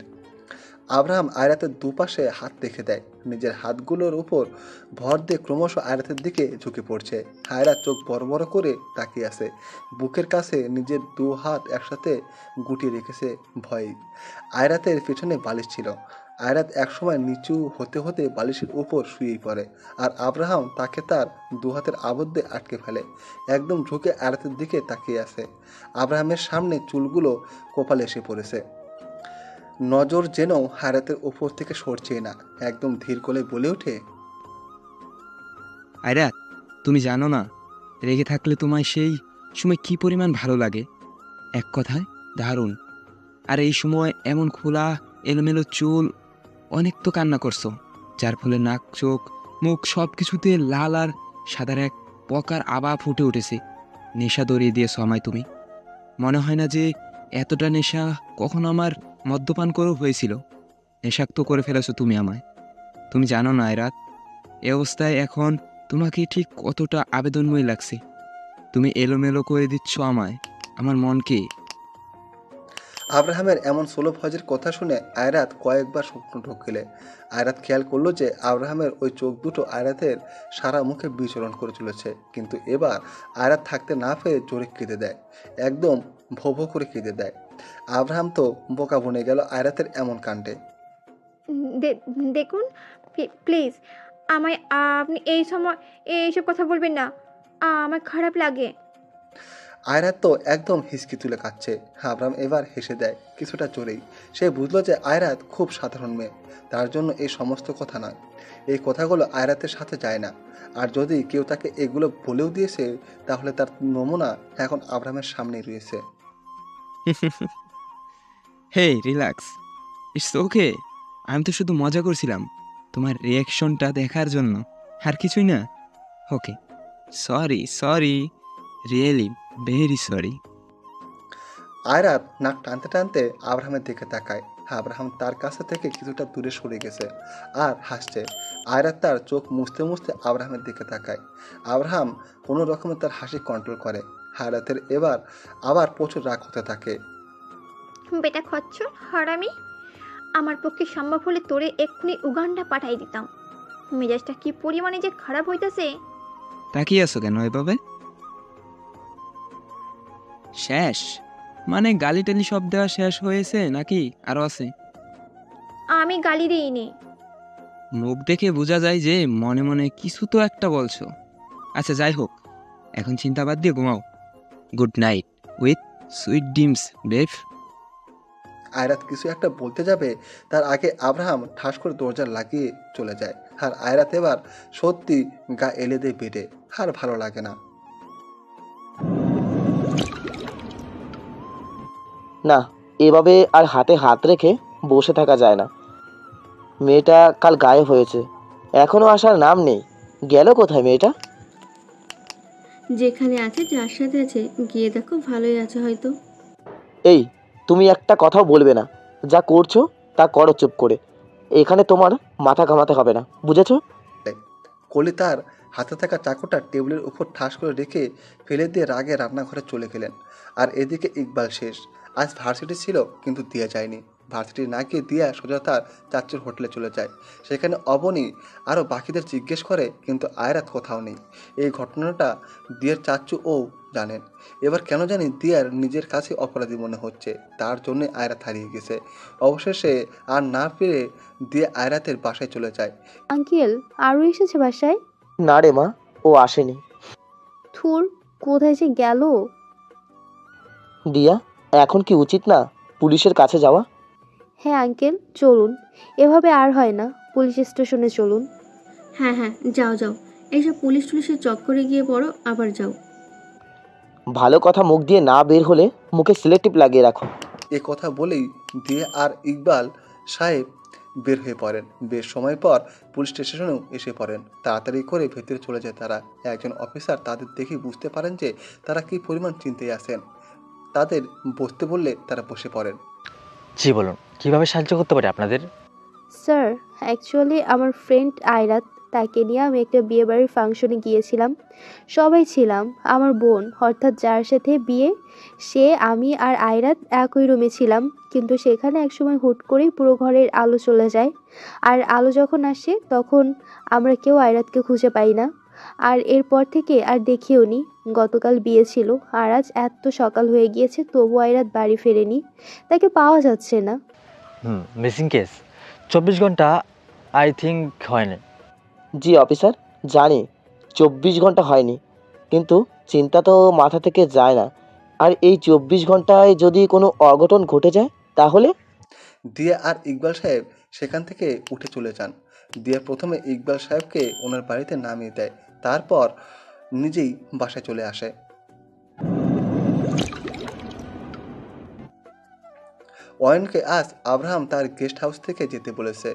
আব্রাহাম আয়রাতের দুপাশে হাত রেখে দেয়, নিজের হাতগুলোর উপর ভর দিয়ে ক্রমশ আয়রাতের দিকে ঝুঁকে পড়ছে। আয়রাত চোখ বড় বড় করে তাকিয়ে আছে, বুকের কাছে নিজের 2 হাত একসাথে গুটিয়ে রেখেছে ভয়ে। আয়রাতের পেছনে বালিশ ছিল। আয়রাত একসময় নিচু হতে হতে বালিশের উপর শুয়েই পড়ে, আর আব্রাহাম তাকে তার 2 হাতের আবদ্ধে আটকে ফেলে, একদম ঝুঁকে আয়রাতের দিকে তাকিয়ে আছে। আব্রাহামের সামনে চুলগুলো কপালে এসে পড়েছে, নজর যেন আয়রাতের ওপর থেকে সরছেই না। একদম ধীর গলায় বলে ওঠে, আয়রাত, তুমি জানো না রেগে থাকলে তোমায় সেই সময় কি পরিমাণ ভালো লাগে। এক কথায় দারুণ। আর এই সময় এমন খোলা এলোমেলো চুল, অনেক তো কান্না করছো, যার ফলে নাক চোখ মুখ সব কিছুতে লাল আর সাদার এক প্রকার আভা ফুটে উঠেছে। নেশা দরিয়ে দিয়েছো আমায় তুমি। মনে হয় না যে এতটা নেশা কখনো আমার মদ্যপান করেও হয়েছিল। নেশাক্ত করে ফেলেছো তুমি আমায়। তুমি জানো না আয়রাত, এ অবস্থায় এখন তোমাকে ঠিক কতটা আবেদনময় লাগছে। তুমি এলোমেলো করে দিচ্ছ আমায়, আমার মনকে। আব্রাহামের এমন সুলভ হজের কথা শুনে আয়রাত কয়েকবার স্বপ্ন ঢুকিলে আয়রাত খেয়াল করলো যে আব্রাহামের ওই চোখ দুটো আয়রাতের সারা মুখে বিচরণ করে চলেছে। কিন্তু এবার আয়রাত থাকতে না পেরে জোরে কেঁদে দেয়, একদম ভো ভো করে কেঁদে দেয়। আব্রাহাম তো বোকা বনে গেল আয়রাতের এমন কাণ্ডে। দেখুন, প্লিজ আমায় আপনি এই সময় এইসব কথা বলবেন না, আমার খারাপ লাগে। আয়রাত তো একদম হিসকি তুলে কাঁদছে। আব্রাহাম এবার হেসে দেয়, কিছুটা জোরেই। সে বুঝলো যে আয়রাত খুব সাধারণ মেয়ে, তার জন্য এই সমস্ত কথা নয়। এই কথাগুলো আয়রাতের সাথে যায় না। আর যদি কেউ তাকে এগুলো বলেও দিয়েছে, তাহলে তার নমুনা এখন আব্রাহামের সামনেই রয়েছে। হে রিল্যাক্স, ইটস ওকে। আমি তো শুধু মজা করছিলাম তোমার রিয়াকশনটা দেখার জন্য, আর কিছুই না। Okay, sorry sorry, really very sorry. Ayrat নাক টানতে টানতে আব্রাহামের দিকে তাকায়। আব্রাহাম তার কাছে থেকে কিছুটা দূরে সরে গেছে আর হাসছে। আয়রাত তার চোখ মুছতে মুছতে আব্রাহামের দিকে তাকায়। আব্রাহাম কোনো রকমে তার হাসি কন্ট্রোল করে। আয়রাতের এবার আবার প্রচুর রাগ হতে থাকে। বেটা খচ্চর হারামি, আমার পক্ষে সম্ভব হলে তোরে এক্ষুনি উগান্ডা পাঠাই দিতাম। মেজাজটা কি পরিমাণে যে খারাপ হইতাছে। তাকিয়ে আছো কেন এভাবে? শেষ মানে গালি টালি সব দেওয়া শেষ হয়েছে নাকি আরো আছে? আমি গালি দিইনি। মুখ দেখে বোঝা যায় যে মনে মনে কিছু তো একটা বলছো। আচ্ছা যাই হোক, এখন চিন্তা বাদ দিয়ে ঘুমাও। Good night with sweet dreams BAF. Ayrat কিছু একটা বলতে যাবে, তার আগে আব্রাহাম ঠাস করে দরজা লাগিয়ে চলে যায়। আর আয়রাত এবার সত্যি গা এলে দেয় বেডে, আর ভালো লাগে না। না, এভাবে আর হাতে হাত রেখে বসে থাকা যায় না। মেয়েটা কাল গায়েব হয়েছে, এখনো আসার নাম নেই। গেল কোথায় মেয়েটা? যেখানে আছে, যার সাথে আছে, গিয়ে দেখো, ভালোই আছে হয়তো। এই, তুমি একটা কথাও বলবে না। যা করছো তা করো চুপ করে। এখানে তোমার মাথা ঘামাতে হবে না, বুঝেছো? কলি তার হাতে থাকা চাকুটা টেবিলের উপর ঠাস করে রেখে ফেলে দিয়ে রাগে রান্নাঘরে চলে গেলেন। আর এদিকে ইকবাল শেষ। আজ ভার্সিটি ছিল কিন্তু দিয়া যায়নি। ভার্সিটি না গিয়ে দিয়া সোজা তার চাচুর হোটেলে চলে যায়। সেখানে অবনী আরও বাকিদের জিজ্ঞেস করে, কিন্তু আয়রাত কোথাও নেই। এই ঘটনাটা দিয়ার চাচু ও জানেন। এবার কেন জানি দিয়ার নিজের কাছে অপরাধী মনে হচ্ছে, তার জন্যই আয়রাত হারিয়ে গেছে। অবশেষে আর না পেরে দিয়া আয়রাতের বাসায় চলে যায়। আঙ্কেল আরও এসেছে বাসায়? না রে মা, ও আসেনি। থুর, কোথায় যে গেল? দিয়া, এখন কি উচিত না পুলিশের কাছে যাওয়া? হ্যাঁ আঙ্কেল, চলুন। এভাবে আর হয় না, পুলিশ স্টেশনে চলুন। হ্যাঁ হ্যাঁ, যাও যাও, এইসব পুলিশ টুলিশের চক্করে গিয়ে পড়ো, আবার যাও। ভালো কথা মুখ দিয়ে না বের হলে মুখে সিলেক্টিভ লাগিয়ে রাখো। এ কথা বলেই দিয়ে আর ইকবাল সাহেব বের হয়ে পড়েন। বেশ সময় পর পুলিশ স্টেশনেও এসে পড়েন। তাড়াতাড়ি করে ভেতরে চলে যায় তারা। একজন অফিসার তাদের দেখে বুঝতে পারেন যে তারা কী পরিমাণ চিন্তায় আছেন। তাদের বসতে বললে তারা বসে পড়েন। জি বলুন, কিভাবে সাহায্য করতে পারি আপনাদের? স্যার, অ্যাকচুয়ালি আমার ফ্রেন্ড আয়রাত, তাকে নিয়ে আমি একটা বিয়েবাড়ির ফাংশনে গিয়েছিলাম। সবাই ছিলাম। আমার বোন, অর্থাৎ যার সাথে বিয়ে, সে, আমি আর আয়রাত একই রুমে ছিলাম। কিন্তু সেখানে একসময় হুট করেই পুরো ঘরের আলো চলে যায়। আর আলো যখন আসে তখন আমরা কেউ আয়রাতকে খুঁজে পাই না। আর এরপর থেকে আর দেখিও নি। গতকাল বিয়ে ছিল, আর আজ এত সকাল হয়ে গিয়েছে, তবু আয়রাত বাড়ি ফেরেনি। তাকে পাওয়া যাচ্ছে না। মিসিং কেস 24 ঘন্টা আই থিঙ্ক হয়নি। জি অফিসার, জানি 24 ঘন্টা হয়নি, কিন্তু চিন্তা তো মাথা থেকে যায় না। আর এই 24 ঘন্টায় যদি কোনো অঘটন ঘটে যায় তাহলে? দিয়া আর ইকবাল সাহেব সেখান থেকে উঠে চলে যান। দিয়া প্রথমে ইকবাল সাহেবকে ওনার বাড়িতে নামিয়ে দেয়, তারপর নিজেই বাসায় চলে আসে। অয়নকে আজ আব্রাহাম তার গেস্ট হাউস থেকে যেতে বলেছে।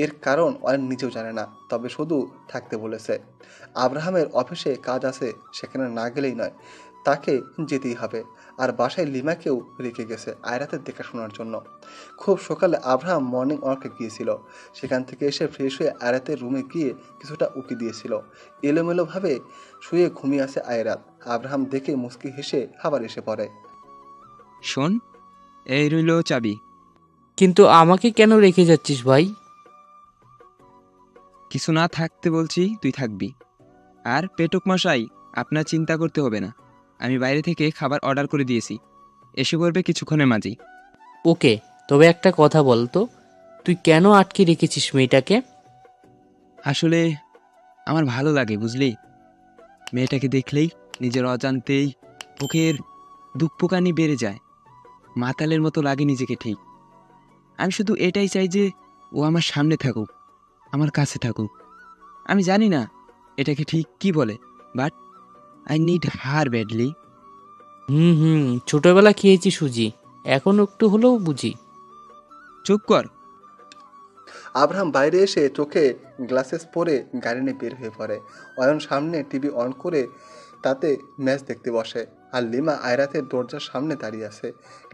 এর কারণ অয়ন নিজেও জানে না, তবে শুধু থাকতে বলেছে। আব্রাহামের অফিসে কাজ আছে, সেখানে না গেলেই নয়, তাকে যেতেই হবে। আর বাসায় লিমাকেও রেখে গেছে আয়রাতের দেখাশোনার জন্য। খুব সকালে আব্রাহাম মর্নিং ওয়ার্কে গিয়েছিল। সেখান থেকে এসে ফ্রেশ হয়ে আয়রাতের রুমে গিয়ে কিছুটা উকি দিয়েছিল। এলোমেলোভাবে শুয়ে ঘুমিয়ে আছে আয়রাত। আব্রাহাম দেখে মুচকি হেসে আবার এসে পড়ে। শোন, এই রইল চাবি। কিন্তু আমাকে কেন রেখে যাচ্ছিস ভাই? কিছু না থাকতে বলছি, তুই থাকবি। আর পেটুক মশাই, আপনার চিন্তা করতে হবে না, আমি বাইরে থেকে খাবার অর্ডার করে দিয়েছি, এসে পড়বে কিছুক্ষণের মাঝেই। ওকে, তবে একটা কথা বল তো, তুই কেন আটকে রেখেছিস মেয়েটাকে? আসলে আমার ভালো লাগে, বুঝলি? মেয়েটাকে দেখলেই নিজের অজান্তেই বুকের দুঃখপোকানি বেড়ে যায়, মাতালের মতো লাগে নিজেকে। ঠিক আমি শুধু এটাই চাই যে ও আমার সামনে থাকুক, আমার কাছে থাকুক। আমি জানি না এটাকে ঠিক কি বলে, but I need her badly. Hmm, ছোটবেলা খেয়েছি সুজি, এখন একটু হলেও বুঝি। চুপ কর। আব্রাহাম বাইরে এসে চোখে গ্লাসেস পরে গাড়ি নিয়ে বের হয়ে পড়ে। অয়ন সামনে টিভি অন করে তাতে ম্যাচ দেখতে বসে। আর লিমা আয়রাতের দরজার সামনে দাঁড়িয়ে আছে।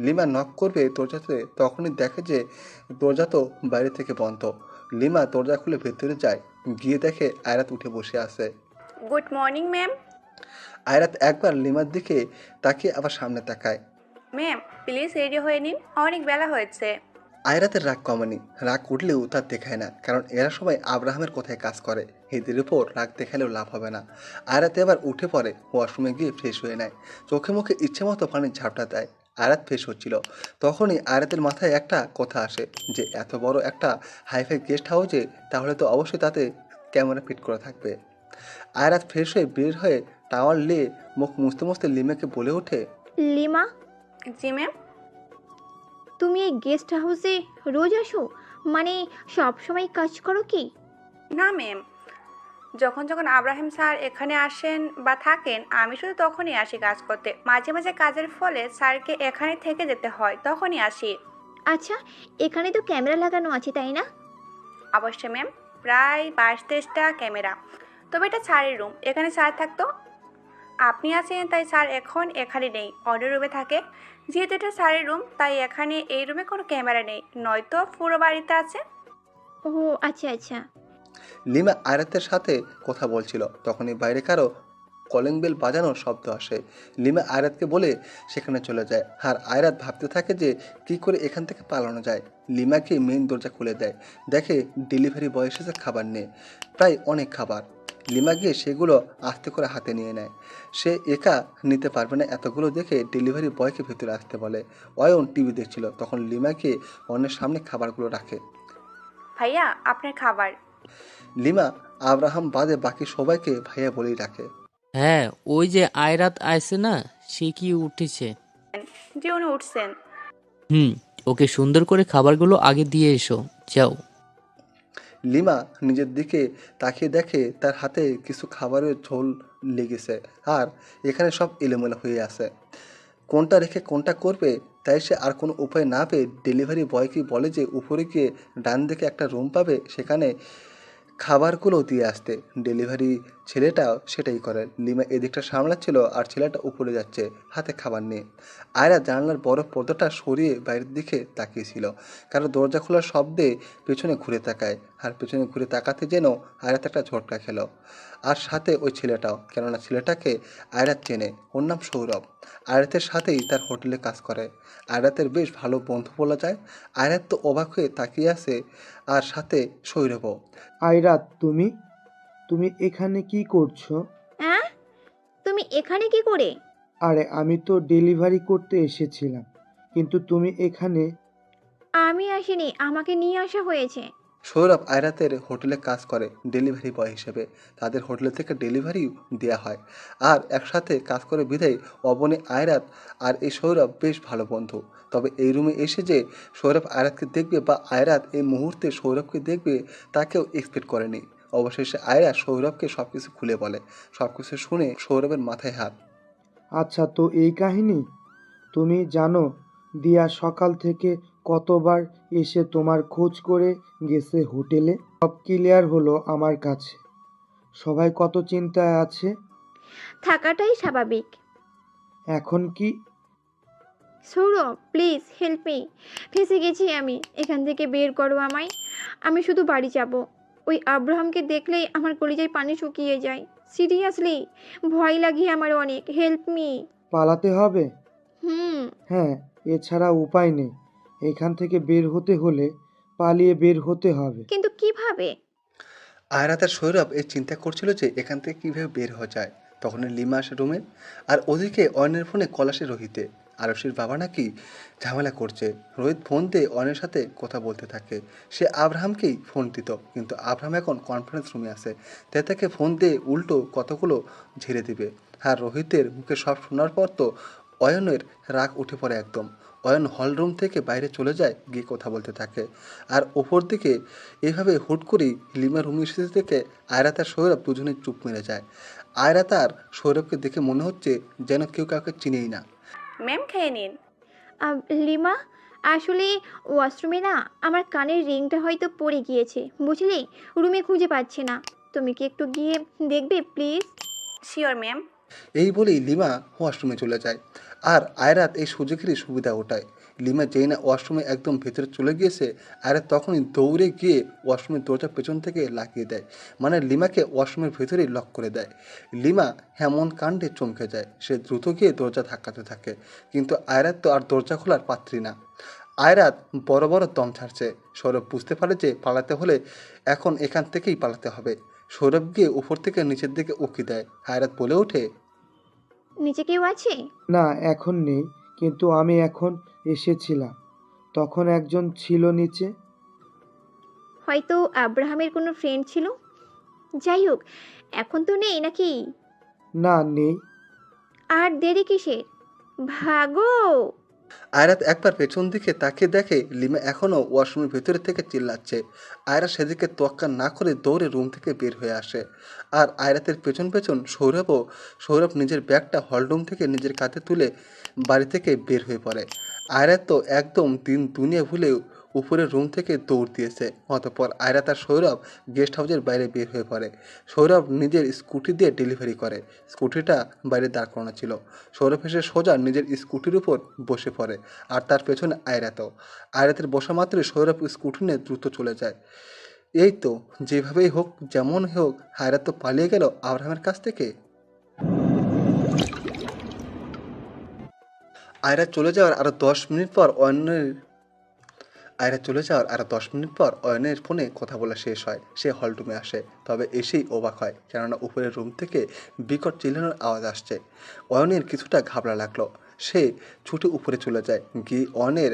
লিমা নক করবে দরজাতে, তখনই দেখে যে দরজা তো বাইরে থেকে বন্ধ। লিমা দরজা খুলে ভেতরে যায়, গিয়ে দেখে আয়রাত উঠে বসে আছে। Good morning ma'am. আয়রাত একবার লিমার দিকে তাকিয়ে আবার সামনে তাকায়। ম্যাম প্লিজ রেডি হয়ে নিন, অনেক বেলা হয়েছে। আয়রাতের রাগ কমেনি, রাগ উঠলেও তার দেখায় না, কারণ এরা সবাই আব্রাহামের কথায় কাজ করে। এদের উপর রাগ দেখালেও লাভ হবে না। আয়রাত এবার উঠে পড়ে, ওয়াশরুমে গিয়ে ফ্রেশ হয়ে নেয়, চোখে মুখে ইচ্ছে মতো পানির ঝাপটা দেয়। আয়রাত ফ্রেশ হচ্ছিল, তখনই আয়রাতের মাথায় একটা কথা আসে যে এত বড় একটা হাইফাই গেস্ট হাউসে, তাহলে তো অবশ্যই তাতে ক্যামেরা ফিট করা থাকবে। আয়রাত ফ্রেশ হয়ে বের হয়ে টাওয়াল নিয়ে মুখ মুছতে মুছতে লিমাকে বলে ওঠে, লিমা, জি ম্যাম। তুমি এই গেস্ট হাউসে রোজ আসো? মানে সব সময় কাজ করো কি? না ম্যাম, যখন যখন আব্রাহিম স্যার এখানে আসেন বা থাকেন, আমি শুধু তখনই আসি কাজ করতে। মাঝে মাঝে কাজের ফলে স্যারকে এখানে থেকে যেতে হয়, তখনই আসি। আচ্ছা, এখানে তো ক্যামেরা লাগানো আছে, তাই না? অবশ্যই ম্যাম, প্রায় 22-23টা ক্যামেরা। তবে এটা স্যারের রুম, এখানে স্যার থাকতো। আপনি আছেন তাই স্যার এখন এখানে নেই, অন্য রুমে থাকে। যেহেতু এটা স্যারের রুম, তাই এখানে এই রুমে কোনো ক্যামেরা নেই, নয়তো পুরো বাড়িতে আছে। ও আচ্ছা আচ্ছা। লিমা আয়রাতের সাথে কথা বলছিল, তখনই বাইরে কারো কলিং বেল বাজানোর শব্দ আসে। লিমা আয়রাতকে বলে সেখানে চলে যায়, আর আয়রাত ভাবতে থাকে যে কী করে এখান থেকে পালানো যায়। লিমাকে মেইন দরজা খুলে দেয়, দেখে ডেলিভারি বয় এসেছে খাবার নিয়ে, প্রায় অনেক খাবার। লিমা গিয়ে সেগুলো আস্তে করে হাতে নিয়ে নেয়। সে একা নিতে পারবে না এতগুলো দেখে ডেলিভারি বয়কে ভেতরে আসতে বলে। অয়ন টিভি দেখছিল, তখন লিমাকে অন্যের সামনে খাবারগুলো রাখে। ভাইয়া আপনার খাবার। লিমা আব্রাহাম বাদে বাকি সবাইকে ভাইয়া বলেই রাখে। হ্যাঁ, ওই যে আয়রাত আইছে না, সে কি উঠেছে? যে উনি উঠছেন। ওকে সুন্দর করে খাবারগুলো আগে দিয়ে এসো, যাও। লিমা নিজের দিকে তাকিয়ে দেখে তার হাতে কিছু খাবারের ঝোল লেগেছে, আর এখানে সব এলোমেলো হয়ে আছে। কোনটা রেখে কোনটা করবে তাই সে আর কোনো উপায় না পেয়ে ডেলিভারি বয়কে বলে যে উপরে গিয়ে ডান দিকে একটা রুম পাবে, সেখানে খাবারগুলো দিয়ে আসতে। ডেলিভারি ছেলেটাও সেটাই করে। লিমা এদিকটা সামলাচ্ছিল আর ছেলেটা উপরে যাচ্ছে হাতে খাবার নিয়ে। আয়রা জানলার বড় পর্দাটা সরিয়ে বাইরের দিকে তাকিয়েছিল, কারণ দরজা খোলার শব্দে পেছনে ঘুরে তাকায়, আর পেছনে ঘুরে তাকাতে যেন আয়রাত একটা ঝটকা খেলো, আর সাথে ওই ছেলেটাও, কেননা ছেলেটাকে আয়রাত চেনে, ওর নাম সৌরভ। আয়রাতের সাথেই তার হোটেলে কাজ করে। আয়রাতের বেশ ভালো বন্ধু বলা যায়। আয়রাত তো অবাক হয়ে তাকিয়ে আছে, আর সাথে সৌরভও। আয়রাত, তুমি তুমি এখানে কি করছো? হ্যাঁ, তুমি এখানে কি করে? আরে আমি তো ডেলিভারি করতে এসেছিলাম, কিন্তু তুমি এখানে। আমি আসিনি, আমাকে নিয়ে আসা হয়েছে। সৌরভ আয়রাতের হোটেলে কাজ করে ডেলিভারি বয় হিসেবে। তাদের হোটেল থেকে ডেলিভারিও দেওয়া হয়, আর একসাথে কাজ করে বিধায় অবনী আয়রাত আর এই সৌরভ বেশ ভালো বন্ধু। তবে এই রুমে এসে যে সৌরভ আয়রাতকে দেখবে বা আয়রাত এই মুহূর্তে সৌরভকে দেখবে তা কেউ এক্সপেক্ট করেনি। অবশেষে আয়রা সৌরভকে সব কিছু খুলে বলে। সব কিছু শুনে সৌরভের মাথায় হাত। আচ্ছা, তো এই কাহিনী? তুমি জানো দিয়া সকাল থেকে কতবার এসে তোমার খোঁজ করে গেছে হোটেলে। সব ক্লিয়ার হলো আমার কাছে। সবাই কত চিন্তায় আছে। থাকাটাই স্বাভাবিক। এখন কি সৌরভ প্লিজ হেল্প মি, ফেঁসে গেছি আমি, এখান থেকে বের করো আমায়। আমি শুধু বাড়ি যাব। ওই আব্রাহামকে দেখলেই আমার কলিজায় পানি শুকিয়ে যায়। সিরিয়াসলি ভয় লাগে আমার অনেক, হেল্প মি। পালাতে হবে? হুম। হ্যাঁ, এছাড়া উপায় নেই। এখান থেকে বের হতে হলে পালিয়ে বের হতে হবে। কিন্তু কিভাবে? আয়রাত আর সৌরভ এই চিন্তা করছিল যে এখান থেকে কীভাবে বের হওয়া যায়। তখনই লিমা আসে রুমে, আর ওদিকে অয়নের ফোনে কল আসে রোহিতে। আরশির বাবা নাকি ঝামেলা করছে। রোহিত ফোন দিয়ে অয়নের সাথে কথা বলতে থাকে। সে আব্রাহামকেই ফোন দিত, কিন্তু আব্রাহাম এখন কনফারেন্স রুমে আছে, তাই তাকে ফোন দিয়ে উল্টো কতগুলো ঝেড়ে দিবে। আর রোহিতের মুখে সব শোনার পর তো অয়নের রাগ উঠে পড়ে একদম। অয়ন হলরুম থেকে বাইরে চলে যায়, গিয়ে কথা বলতে থাকে। আর ওপর দিকে এভাবে হুট করেই লিমা রুমে এসে থেকে আয়রাত আর সৌরভ দুজনেই চুপ মেরে যায়। আয়রাত আর সৌরভকে দেখে মনে হচ্ছে যেন কেউ কাউকে চিনেই না। ম্যাম খেয়ে নিন। লিমা, আসলে ওয়াশরুমে না আমার কানের রিংটা হয়তো পড়ে গিয়েছে, বুঝলি? রুমে খুঁজে পাচ্ছি না। তুমি কি একটু গিয়ে দেখবে প্লিজ? Sure ma'am. এই বলেই লিমা ওয়াশরুমে চলে যায়, আর আয়রাত এই সুযোগেরই সুবিধা ওঠায়। লিমা যেই না ওয়াশরুমে একদম ভেতরে চলে গিয়েছে, আয়রাত তখনই দৌড়ে গিয়ে ওয়াশরুমের দরজা পেছন থেকে লাগিয়ে দেয়, মানে লিমাকে ওয়াশরুমের ভেতরেই লক করে দেয়। লিমা এমন কাণ্ডে চমকে যায়, সে দ্রুত গিয়ে দরজা ধাক্কাতে থাকে, কিন্তু আয়রাত তো আর দরজা খোলার পাত্রী না। আয়রাত বড় বড় দম ছাড়ছে। সৌরভ বুঝতে পারে যে পালাতে হলে এখন এখান থেকেই পালাতে হবে। সৌরভ গিয়ে উপর থেকে নিচের দিকে উকি দেয়। আয়রাত বলে ওঠে, নিচে কেউ আছে? না, এখন নেই, কিন্তু আমি এখন এসেছিলাম, তখন একজন ছিল নিচে। হয়তো আব্রাহামের কোনো ফ্রেন্ড ছিল। যাই হোক, এখন তো নেই নাকি? না, নেই। আর দেরি কিসের? ভাগো। আয়রাত একবার পেছন দিকে তাকিয়ে দেখে লিমা এখনও ওয়াশরুমের ভেতরে থেকে চিল্লাচ্ছে। আয়রা সেদিকে তোয়াক্কা না করে দৌড়ে রুম থেকে বের হয়ে আসে। আর আয়রাতের পেছন পেছন সৌরভ নিজের ব্যাগটা হলরুম থেকে নিজের কাঁধে তুলে বাড়ি থেকে বের হয়ে পড়ে। আয়রাত তো একদম দিন দুনিয়া ভুলে উপরের রুম থেকে দৌড় দিয়েছে। অতঃপর আয়রাত আর সৌরভ গেস্ট হাউসের বাইরে বের হয়ে পড়ে। সৌরভ নিজের স্কুটি দিয়ে ডেলিভারি করে। স্কুটিটা বাইরে দাঁড় করানো ছিল। সৌরভ এসে সোজা নিজের স্কুটির উপর বসে পড়ে, আর তার পেছনে আয়রাতও। আয়রাতের বসা মাত্রই সৌরভ স্কুটি নিয়ে দ্রুত চলে যায়। এই তো যেভাবেই হোক যেমন হোক আয়রাত তো পালিয়ে গেল আব্রাহামের কাছ থেকে। আয়রাত চলে যাওয়ার আরও 10 মিনিট পর অয়নের ফোনে কথা বলা শেষ হয়। সে হলরুমে আসে, তবে এসেই অবাক হয়, কেননা উপরের রুম থেকে বিকট চিল্লানোর আওয়াজ আসছে। অয়নের কিছুটা ঘাবড়া লাগলো। সে ছুটে উপরে চলে যায়, গিয়ে অয়নের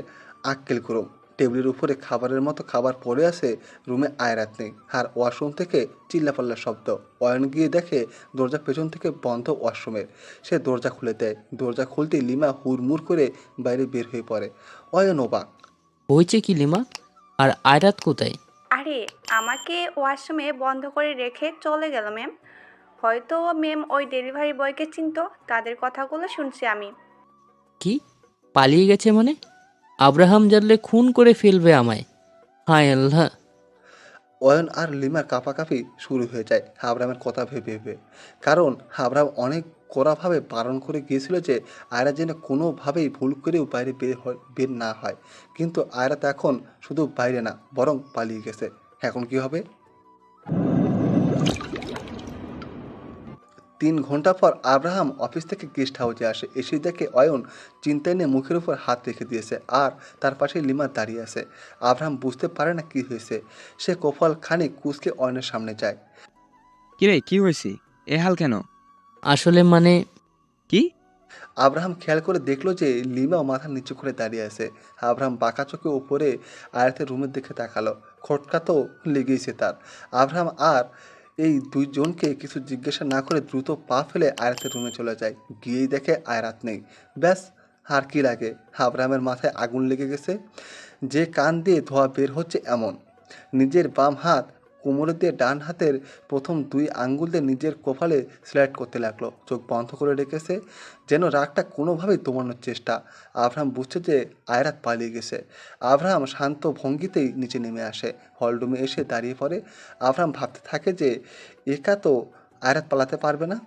আক্কেল করুম। টেবিলের উপরে খাবারের মতো খাবার পড়ে আছে, রুমে আয়রাত নেই, আর ওয়াশরুম থেকে চিল্লাপাল্লার শব্দ। অয়ন গিয়ে দেখে দরজা পেছন থেকে বন্ধ ওয়াশরুমের। সে দরজা খুলে দেয়। দরজা খুলতেই লিমা হুড়মুড় করে বাইরে বের হয়ে পড়ে। অয়ন অবাক। হয়েছে কি লিমা? আর আয়রাত কোথায়? আরে আমাকে ওয়াশরুমে বন্ধ করে রেখে চলে গেল ম্যাম। হয়তো ম্যাম ওই ডেলিভারি বয়কে চিনতো, তাদের কথাগুলো শুনছি আমি। কি পালিয়ে গেছে মানে? আব্রাহাম জানলে খুন করে ফেলবে আমায়। হায় আল্লাহ। অয়ন আর লিমার কাঁপাকাঁপি শুরু হয়ে যায় আব্রাহামের কথা ভেবে ভেবে। কারণ আব্রাহাম অনেক কড়াভাবে বারণ করে গিয়েছিল যে আয়রা যেন কোনোভাবেই ভুল করেও বাইরে বের না হয়। কিন্তু আয়রা তো এখন শুধু বাইরে না, বরং পালিয়ে গেছে। এখন কি হবে? 3 ঘন্টা পর আব্রাহাম অফিস থেকে গেস্ট হাউসে আসে। এসে দেখে অয়ন চিন্তায় নিয়ে মুখের উপর হাত রেখে দিয়েছে, আর তার পাশে লিমা দাঁড়িয়ে আছে। আব্রাহাম বুঝতে পারে না কি হয়েছে। সে কপাল খানিক কুঁচকে অয়নের সামনে যায়। কিরে, কি হয়েছে? এ হাল কেন? আসলে মানে কি? আব্রাহাম খেয়াল করে দেখলো যে লিমা মাথা নিচু করে দাঁড়িয়ে আছে। আব্রাহাম বাঁকা চোখে উপরে আয়াতের রুমের দিকে তাকালো। খটকা তো লেগেইছে তার। আব্রাহাম আর এই দুইজনকে কিছু জিজ্ঞাসা না করে দ্রুত পা ফেলে আয়াতের রুমে চলে যায়। গিয়েই দেখে আয়রাত নেই। ব্যাস, আর কি লাগে? আব্রাহামের মাথায় আগুন লেগে গেছে। যে কান দিয়ে ধোঁয়া বের হচ্ছে এমন। নিজের বাম হাত কোমরে দিয়ে ডান হাতের প্রথম 2 আঙ্গুল দিয়ে নিজের কপালে স্লাইড করতে লাগলো। চোখ বন্ধ করে রেখেছে, যেন রাগটা কোনোভাবেই দমানোর চেষ্টা। আব্রাহাম বুঝছে যে আয়রাত পালিয়ে গেছে। আব্রাহাম শান্ত ভঙ্গিতেই নিচে নেমে আসে, হলরুমে এসে দাঁড়িয়ে পড়ে। আব্রাহাম ভাবতে থাকে যে একা তো আয়রাত পালাতে পারবে না।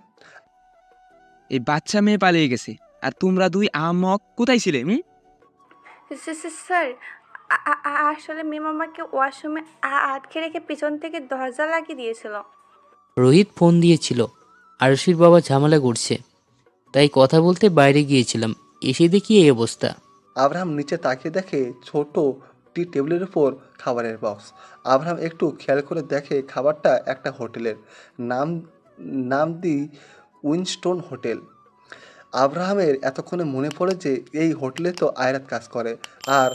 এই বাচ্চা মেয়ে পালিয়ে গেছে, আর তোমরা দুই আহমক কোথায় ছিলে? স্যার, আসলে মেম আমাকে ওয়াশরুমে আটকে রেখে পিছন থেকে দরজা লাগিয়ে দিয়েছিল। রোহিত ফোন দিয়েছিল, আরুষির বাবা ঝামেলা করছে, তাই কথা বলতে বাইরে গিয়েছিলাম, এসে দেখি এই অবস্থা। আব্রাহাম নিচে তাকিয়ে দেখে ছোট টি টেবিলের উপর খাবারের বক্স। আব্রাহাম একটু খেয়াল করে দেখে খাবারটা একটা হোটেলের। নাম নাম দি উইনস্টন হোটেল। আব্রাহামের এতক্ষণে মনে পড়ে যে এই হোটেলে তো আয়রাত কাজ করে, আর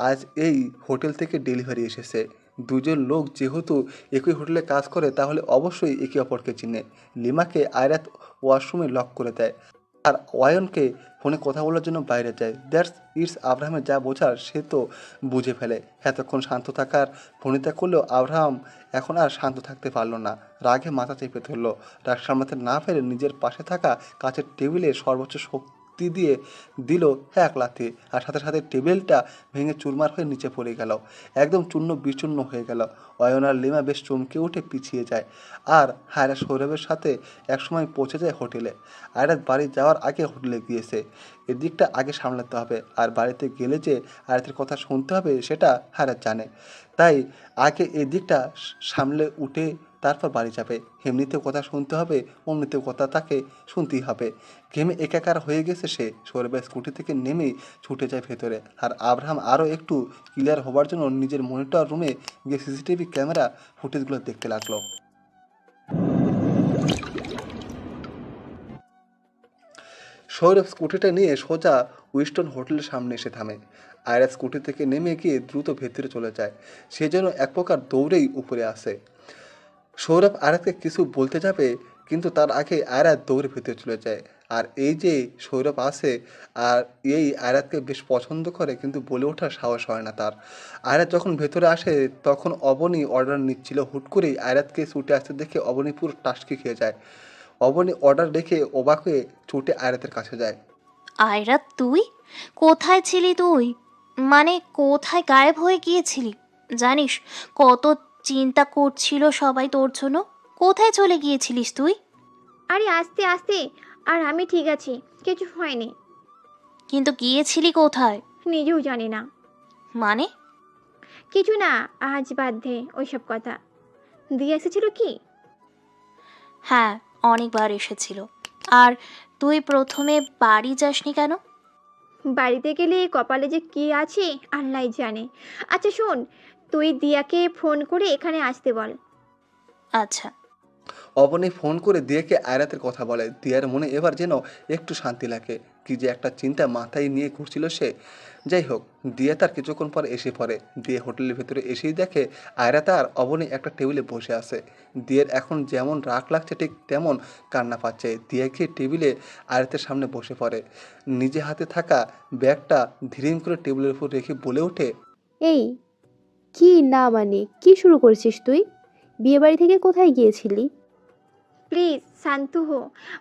আজ এই হোটেল থেকে ডেলিভারি এসেছে। দুজন লোক যেহেতু একই হোটেলে কাজ করে তাহলে অবশ্যই একে অপরকে চিনে। লিমাকে আয়রাত ওয়াশরুমে লক করে দেয় আর অয়নকে ফোনে কথা বলার জন্য বাইরে যায়। That's it's. আব্রাহামের যা বোঝার সে তো বুঝে ফেলে। এতক্ষণ শান্ত থাকার ফোনিতা করলেও আব্রাহাম এখন আর শান্ত থাকতে পারলো না। রাগে মাথা চেপে ধরলো। রাগ সামলাতে না পেরে নিজের পাশে থাকা কাচের টেবিলে সর্বোচ্চ শক্তি দিয়ে দিল এক লাথি, আর সাথে সাথে টেবিলটা ভেঙে চুরমার হয়ে নিচে পড়ে গেল। একদম চূর্ণ বিচূর্ণ হয়ে গেল। অয়ন আর লিমা বেশ চমকে উঠে পিছিয়ে যায়। আর আয়রাত সৌরভের সাথে একসময় পৌঁছে যায় হোটেলে। আয়রাত বাড়ি যাওয়ার আগে হোটেলে গিয়েছে। এদিকটা আগে সামলাতে হবে, আর বাড়িতে গেলে যে আয়রাতের কথা শুনতে হবে সেটা আয়রাত জানে। তাই আগে এই দিকটা সামলে উঠে তারপর বাড়ি যাবে। এমনিতেও কথা শুনতে হবে, অমনিতেও কথা তাকে শুনতেই হবে। ঘেমে একাকার হয়ে গেছে সে। সৌরভের স্কুটি থেকে নেমেই ছুটে যায় ভেতরে। আর আব্রাহাম আরও একটু ক্লিয়ার হবার জন্য নিজের মনিটর রুমে গিয়ে সিসিটিভি ক্যামেরা ফুটেজগুলো দেখতে লাগলো। সৌরভ স্কুটিটা নিয়ে সোজা উইস্টন হোটেলের সামনে এসে থামে। আয়রা স্কুটি থেকে নেমে গিয়ে দ্রুত ভেতরে চলে যায়। সে যেন এক প্রকার দৌড়েই উপরে আসে। সৌরভ আয়রাতকে কিছু বলতে যাবে, কিন্তু তার আগে আয়রাত দৌড়ে ভেতরে চলে যায়। আর এই যে সৌরভ আসে আর এই আয়রাতকে বেশ পছন্দ করে, কিন্তু বলে ওঠার সাহস হয় না তার। আয়রাত যখন ভেতরে আসে তখন অবনী অর্ডার নিচ্ছিল। হুট করেই আয়রাতকে ছুটে আসতে দেখে অবনী পুরো টাসকি খেয়ে যায়। অবনী অর্ডার দেখে অবাক হয়ে ছুটে আয়রাতের কাছে যায়। আয়রাত, তুই কোথায় ছিলি? তুই মানে কোথায় গায়েব হয়ে গিয়েছিলি? জানিস কত চিন্তা করছিল সবাই তোর জন্য। কোথায় চলে গিয়েছিলিস তুই? আরে আস্তে আস্তে, আর আমি ঠিক আছি, কিছু হয়নি। কিন্তু গিয়েছিলি কোথায়? নিজেও জানি না। মানে? কিছু না, আজ বাদ দে ওইসব কথা। দিয়ে এসেছিল কি? হ্যাঁ, অনেকবার এসেছিল। আর তুই প্রথমে বাড়ি যাসনি কেন? বাড়িতে গেলে কপালে যে কি আছে আল্লাহ জানে। আচ্ছা শোন, তুই দিয়াকে ফোন করে এখানে আসতে বল। আচ্ছা। অবনী ফোন করে দিয়াকে আয়রাতের কথা বলে। দিয়ার মনে এবার যেন একটু শান্তি লাগে। কি যে একটা চিন্তা মাথায় নিয়ে ঘুরছিল সে। যাই হোক, দিয়া তার কিছুক্ষণ পর এসে পড়ে। দিয়ে হোটেলের ভেতরে এসেই দেখে আয়রাত আর অবনী একটা টেবিলে বসে আছে। দিয়ের এখন যেমন রাগ লাগছে ঠিক তেমন কান্না পাচ্ছে। দিয়া গিয়ে টেবিলে আয়রাতের সামনে বসে পড়ে। নিজে হাতে থাকা ব্যাগটা ধীরেম করে টেবিলের উপর রেখে বলে ওঠে, এই কি না মানে কি শুরু করেছিস তুই? বিয়ে বাড়ি থেকে কোথায় গিয়েছিলি? প্লিজ শান্ত হো,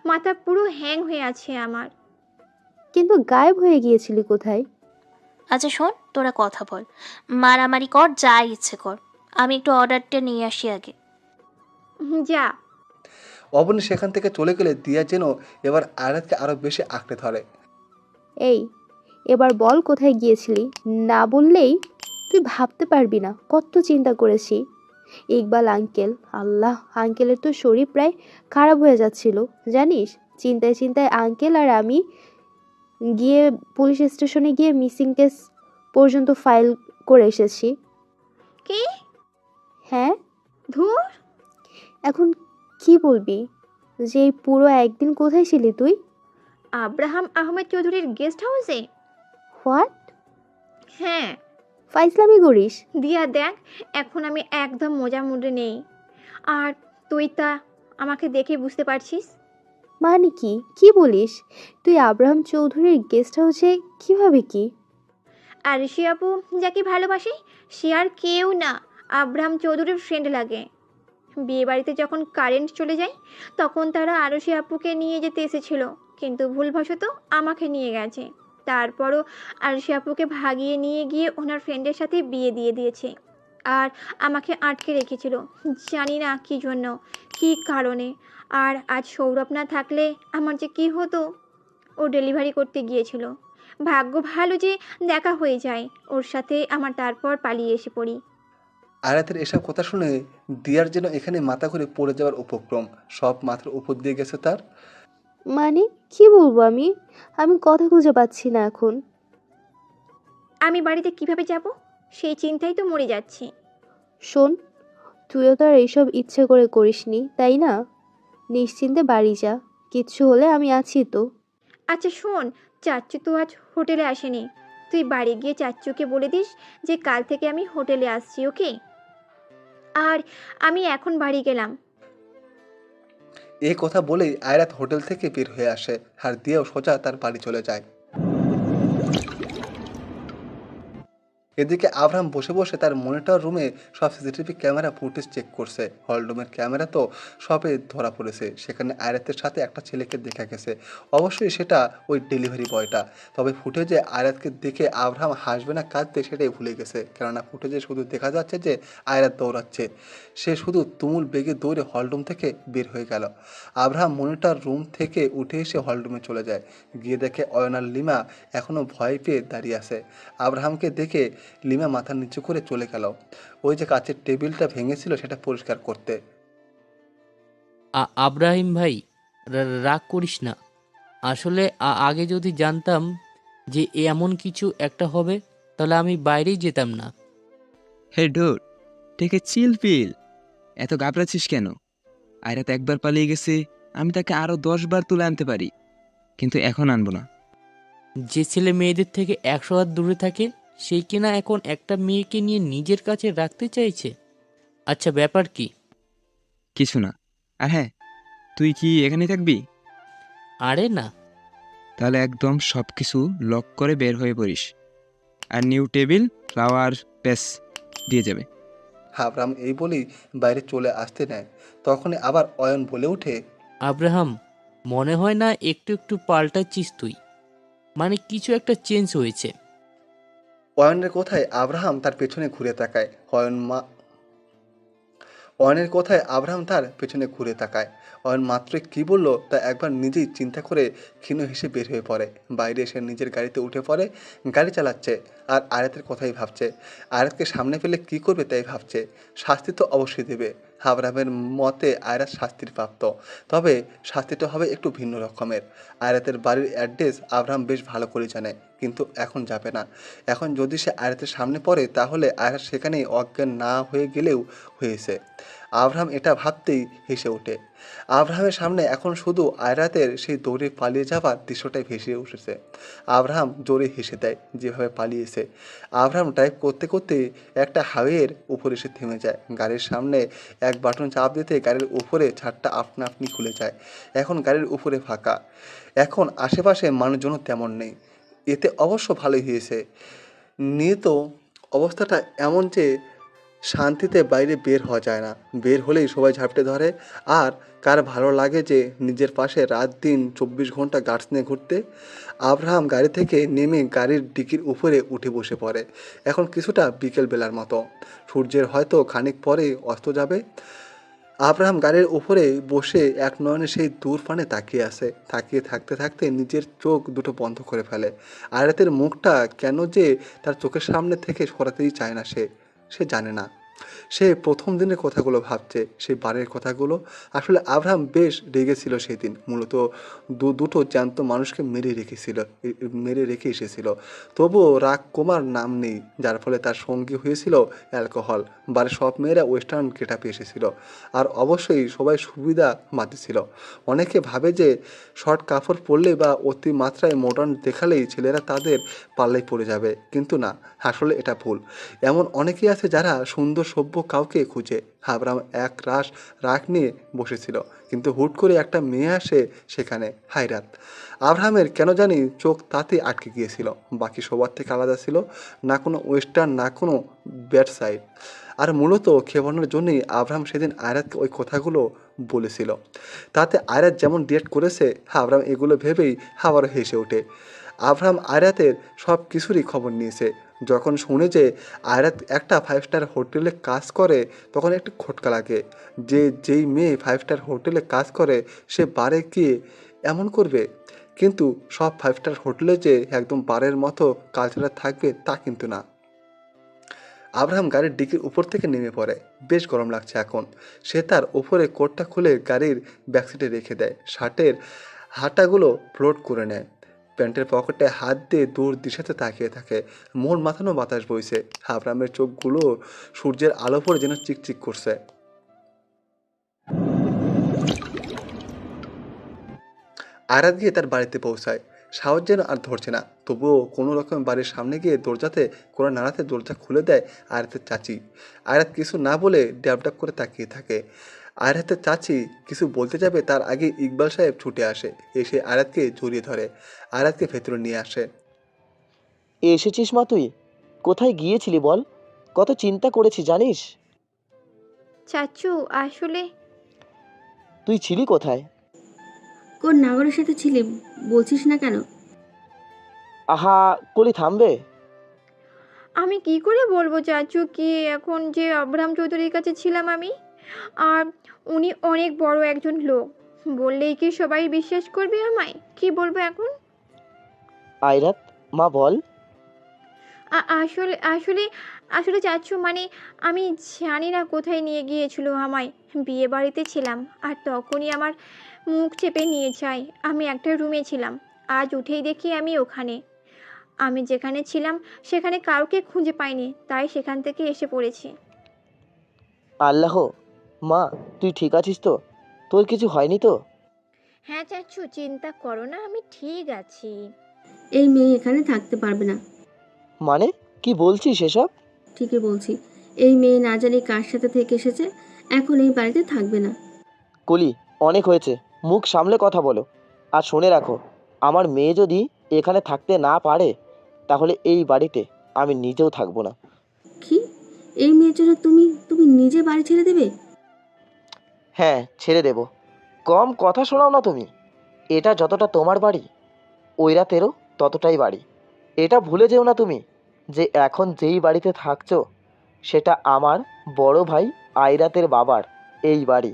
মাথা পুরো হ্যাং হয়ে আছে আমার। কিন্তু গায়েব হয়ে গিয়েছিলি কোথায়? আচ্ছা শোন, তোরা কথা বল, মারামারি কর, যা ইচ্ছে কর। আমি একটু অর্ডারটা নিয়ে আসি আগে। যা। অবনী সেখান থেকে চলে গেলে দিয়া যেন এবার আয়রাতকে আরো বেশি আঁকড়ে ধরে। এই এবার বল কোথায় গিয়েছিলি? না বললেই তুই ভাবতে পারবি না কত চিন্তা করেছি। ইকবাল আঙ্কেল, আল্লাহ, আঙ্কেলের তো শরীর প্রায় খারাপ হয়ে যাচ্ছিল জানিস। চিন্তায় চিন্তায় আঙ্কেল আর আমি গিয়ে পুলিশ স্টেশনে গিয়ে মিসিং কেস পর্যন্ত ফাইল করে এসেছি। কি? হ্যাঁ। ধুর। এখন কি বলবি যে এই পুরো একদিন কোথায় ছিলি তুই? আব্রাহাম আহমেদ চৌধুরীর গেস্ট হাউসে। হোয়াট? হ্যাঁ। ফাইজলামি করিস? দিয়া দেখ, এখন আমি একদম মজা মুডে নেই। আর তুই তা আমাকে দেখে বুঝতে পারছিস। মানে কি কি বলিস? তুই আব্রাহাম চৌধুরীর গেস্ট হাউসে কিভাবে কি? আর সে আপু যাকে ভালোবাসে সে আর কেউ না, আব্রাহাম চৌধুরীর ফ্রেন্ড লাগে। বিয়ে বাড়িতে যখন কারেন্ট চলে যায় তখন তারা আরশি আপুকে নিয়ে যেতে এসেছিল, কিন্তু ভুলবশত আমাকে নিয়ে গেছে। তারপরও আরশি আপুকে ভাগিয়ে নিয়ে গিয়ে ওনার ফ্রেন্ডের সাথে বিয়ে দিয়ে দিয়েছে, আর আমাকে আটকে রেখেছিল জানি না কী জন্য, কী কারণে। আর আজ সৌরভ না থাকলে আমার যে কী হতো। ও ডেলিভারি করতে গিয়েছিল, ভাগ্য ভালো যে দেখা হয়ে যায় ওর সাথে আমার, তারপর পালিয়ে এসে পড়ি। আয়াতের এসব কথা শুনে দিয়ার যেন এখানে মাথা ঘুরে পড়ে যাওয়ার উপক্রম, সব মাথার উপর দিয়ে গেছে তার। মানে কি বলবো আমি? আমি কথা খুঁজে পাচ্ছি না এখন। আমি বাড়িতে কিভাবে যাব সেই চিন্তাই তো মরে যাচ্ছি। শোন, তুইও তো আর এইসব ইচ্ছে করে করিসনি, তাই না? নিশ্চিন্তে বাড়ি যা, কিচ্ছু হলে আমি আছি তো। আচ্ছা শোন, চাচ্চু তো আজ হোটেলে আসেনি, তুই বাড়ি গিয়ে চাচ্চুকে বলে দিস যে কাল থেকে আমি হোটেলে আসছি, ওকে? আর আমি এখন বাড়ি গেলাম। এই কথা বলেই আয়রাত হোটেল থেকে বের হয়ে আসে, আর দিয়াও সোজা তার বাড়ি চলে যায়। এদিকে আব্রাহাম বসে বসে তার মনিটর রুমে সব সিসিটিভি ক্যামেরা ফুটেজ চেক করছে। হলরুমের ক্যামেরা তো সবে ধরা পড়েছে, সেখানে আয়রাতের সাথে একটা ছেলেকে দেখা গেছে। অবশ্যই সেটা ওই ডেলিভারি বয়টা। তবে ফুটেজে আয়রাতকে দেখে আব্রাহাম হাসবে না কাঁদতে সেটাই ভুলে গেছে, কেননা ফুটেজে শুধু দেখা যাচ্ছে যে আয়রাত দৌড়াচ্ছে। সে শুধু তুমুল বেগে দৌড়ে হলরুম থেকে বের হয়ে গেল। আব্রাহাম মনিটর রুম থেকে উঠে এসে হলরুমে চলে যায়। গিয়ে দেখে অয়নার লিমা এখনও ভয় পেয়ে দাঁড়িয়ে আছে। আব্রাহামকে দেখে লিমা মাথা নিচু করে চলে গেল ওই যে কাচের টেবিলটা ভেঙেছিল সেটা পরিষ্কার করতে। আব্রাহিম ভাই, রাগ করিস না। আসলে আগে যদি জানতাম যে এমন কিছু একটা হবে, তাহলে আমি বাইরেই যেতাম না। হে ডোর, টেক এ চিল পিল। এত ঘাবড়াচ্ছিস কেন? আয়রাত একবার পালিয়ে গেছে, আমি তাকে আরো 10 বার তুলে আনতে পারি, কিন্তু এখন আনবো না। যে ছেলে মেয়েদের থেকে 100 হাত দূরে থাকে, সেই কিনা এখন একটা মেয়েকে নিয়ে নিজের কাছে রাখতে চাইছে। আচ্ছা, ব্যাপার কি? কিছু না। আর হ্যাঁ, তুই কি এখানেই থাকবি? আরে না। তাহলে একদম সব কিছু লক করে বের হয়ে পড়িস, আর নিউ টেবিল, ফ্লাওয়ার, পেস দিয়ে যাবে। আব্রাহাম এই বলেই বাইরে চলে আসতে নেয়, তখনই আবার অয়ন বলে ওঠে, আব্রাহাম, মনে হয় না একটু একটু পাল্টাচ্ছিস তুই? মানে কিছু একটা চেঞ্জ হয়েছে। অয়নের কথায় আব্রাহাম তার পেছনে ঘুরে তাকায়। অয়নের কথায় আব্রাহাম তার পেছনে ঘুরে তাকায়। অয়ন মাত্র কি বলল তা একবার নিজেই চিন্তা করে ক্ষীণ হেসে বের হয়ে পড়ে। বাইরে এসে নিজের গাড়িতে উঠে পড়ে, গাড়ি চালাচ্ছে আর আয়াতের কথাই ভাবছে। আয়াতকে সামনে পেলে কি করবে তাই ভাবছে। শাস্তি তো অবশ্যই দেবে। আব্রাহামের মতে আয়রাত শাস্তির প্রাপ্ত, তবে শাস্তিটা হবে একটু ভিন্ন রকমের। আয়রাতের বাড়ির অ্যাড্রেস আব্রাহাম বেশ ভালো করে জানে, কিন্তু এখন যাবে না। এখন যদি সে আয়রাতের সামনে পড়ে তাহলে আয়রাত সেখানেই অজ্ঞান না হয়ে গেলেও হয়েছে। আব্রাহাম এটা ভাবতেই হেসে ওঠে। আব্রাহামের সামনে এখন শুধু আয়রাতের সেই দৌড়ে পালিয়ে যাওয়ার দৃশ্যটাই ভেসে উঠেছে। আব্রাহাম জোরে হেসে দেয় যেভাবে পালিয়েছে। আব্রাহাম ড্রাইভ করতে করতে একটা হাইওয়ের উপরে এসে থেমে যায়। গাড়ির সামনে এক বাটন চাপ দিতে গাড়ির উপরে ছাদটা আপনা আপনি খুলে যায়। এখন গাড়ির উপরে ফাঁকা, এখন আশেপাশে মানুষজনও তেমন নেই। এতে অবশ্য ভালোই হয়েছে। নিয়ত অবস্থাটা এমন যে শান্তিতে বাইরে বের হওয়া যায় না। বের হলেই সবাই ঝাপটে ধরে। আর কার ভালো লাগে যে নিজের পাশে রাত দিন 24 ঘন্টা গার্ডস নিয়ে ঘুরতে। আব্রাহাম গাড়ি থেকে নেমে গাড়ির ডিকির উপরে উঠে বসে পড়ে। এখন কিছুটা বিকেলবেলার মতো, সূর্যের হয়তো খানিক পরেই অস্ত যাবে। আব্রাহাম গাড়ির উপরে বসে এক নয়নে সেই দূর পানে তাকিয়ে আছে। তাকিয়ে থাকতে থাকতে নিজের চোখ দুটো বন্ধ করে ফেলে। আয়রাতের মুখটা কেন যে তার চোখের সামনে থেকে সরাতেই চায় না সে জানে না। সে প্রথম দিনের কথাগুলো ভাবছে, সেই বারের কথাগুলো। আসলে আব্রাহাম বেশ রেগেছিল সেদিন, মূলত দুটো জ্যান্ত মানুষকে মেরে রেখে এসেছিল। তবুও রাগ কমার নাম নেই, যার ফলে তার সঙ্গী হয়েছিল অ্যালকোহল। বারে সব মেয়েরা ওয়েস্টার্ন গেটআপে এসেছিল, আর অবশ্যই সবাই সুবিধা মাতিছিল। অনেকে ভাবে যে শর্ট কাপড় পরলে বা অতিমাত্রায় মডার্ন দেখালেই ছেলেরা তাদের পাল্লাই পড়ে যাবে, কিন্তু না, আসলে এটা ভুল। এমন অনেকেই আছে যারা সুন্দর সভ্য কাউকে খুঁজে। আব্রাহাম এক রাগ নিয়ে বসেছিল, কিন্তু হুট করে একটা মেয়ে আসে সেখানে, হায়রাত। আব্রাহামের কেন জানি চোখ তাতে আটকে গিয়েছিল। বাকি সবার থেকে আলাদা ছিল, না কোনো ওয়েস্টার্ন না কোনো ব্যাড সাইড। আর মূলত খেপানোর জন্যই আব্রাহাম সেদিন আয়রাতকে ওই কথাগুলো বলেছিল। তাতে আয়রাত যেমন রিয়েক্ট করেছে, আব্রাহাম এগুলো ভেবেই আবারও হেসে ওঠে। আব্রাহাম আয়রাতের সব কিছুরই খবর নিয়েছে। যখন শুনে যে আয়রাত একটা 5 স্টার হোটেলে কাজ করে তখন একটু খটকা লাগে যে যেই মেয়ে 5 স্টার হোটেলে কাজ করে সে বারে গিয়ে এমন করবে। কিন্তু সব 5 স্টার হোটেলে যে একদম বারের মতো কালচারাল থাকবে তা কিন্তু না। আব্রাহাম গাড়ির ডিকির উপর থেকে নেমে পড়ে। বেশ গরম লাগছে এখন। সে তার ওপরে কোটটা খুলে গাড়ির ব্যাকসিটে রেখে দেয়। শার্টের হাতাগুলো ফ্লোট করে নেয়। প্যান্টের পকেটে হাত দিয়ে দূর দিশাতে তাকিয়ে থাকে। মন মাথানো বাতাস বইছে। আব্রাহামের চোখগুলো সূর্যের আলো পড়ে যেন চিকচিক করছে। আয়রাত গিয়ে তার বাড়িতে পৌঁছায়। সাহস যেন আর ধরছে না, তবুও কোনো রকম বাড়ির সামনে গিয়ে দরজাতে কোনো নাড়াতে দরজা খুলে দেয় আয়রাতের চাচি। আয়রাত কিছু না বলে ড্যাব করে তাকিয়ে থাকে। আয়রাতের চাচি কিছু বলতে যাবে তার আগে ইকবাল সাহেব ছুটে আসে, এসে আয়রাতকে জড়িয়ে ধরে, আয়রাতকে ভেতরে নিয়ে আসে। এসেছিস মা তুই? কোথায় গিয়েছিলি বল? কত চিন্তা করেছি জানিস? চাচু আসলে তুই ছিলি কোথায়? কোন নাগরের সাথে ছিলি বলছিস না কেন? আহা, কলি থামবে? আমি কি করে বলবো চাচু কি এখন যে আব্রাহাম চৌধুরীর কাছে ছিলাম আমি, আর উনি অনেক বড় একজন লোক, বললেই কি সবাই বিশ্বাস করবে আমায়? কি বলবো এখন? আয়রাত, মা বল। আসলে আসলে আসলে চাচু মানে আমি জানি না কোথায় নিয়ে গিয়েছিল আমায়। বিয়ে বাড়িতে ছিলাম আর তখনই আমার মুখ চেপে নিয়ে যায়। আমি একটা রুমে ছিলাম, আজ উঠেই দেখি আমি ওখানে। আমি যেখানে ছিলাম সেখানে কাউকে খুঁজে পাইনি, তাই সেখান থেকে এসে পড়েছি। আল্লাহ, মা তুই ঠিক আছিস তো? তোর কিছু হয়নি তো? হ্যাঁ চাচু, চিন্তা করো না, আমি ঠিক আছি। এই মেয়ে এখানে থাকতে পারবে না। মানে কি বলছিস এসব? ঠিকই বলছি, এই মেয়ে না জানি কার সাথে থেকে এসেছে, এখন এই বাড়িতে থাকবে না। কলি, অনেক হয়েছে, মুখ সামলে কথা বলো। আর শুনে রাখো, আমার মেয়ে যদি এখানে থাকতে না পারে তাহলে এই বাড়িতে আমি নিজেও থাকবো না। কি? এই মেয়ের জন্য তুমি তুমি নিজে বাড়ি ছেড়ে দেবে? হ্যাঁ, ছেড়ে দেব। কম কথা শোনাও না তুমি। এটা যতটা তোমার বাড়ি, ওই রাতেরও ততটাই বাড়ি। এটা ভুলে যেও না তুমি যে এখন যেই বাড়িতে থাকছো সেটা আমার বড় ভাই আয়রাতের বাবার এই বাড়ি।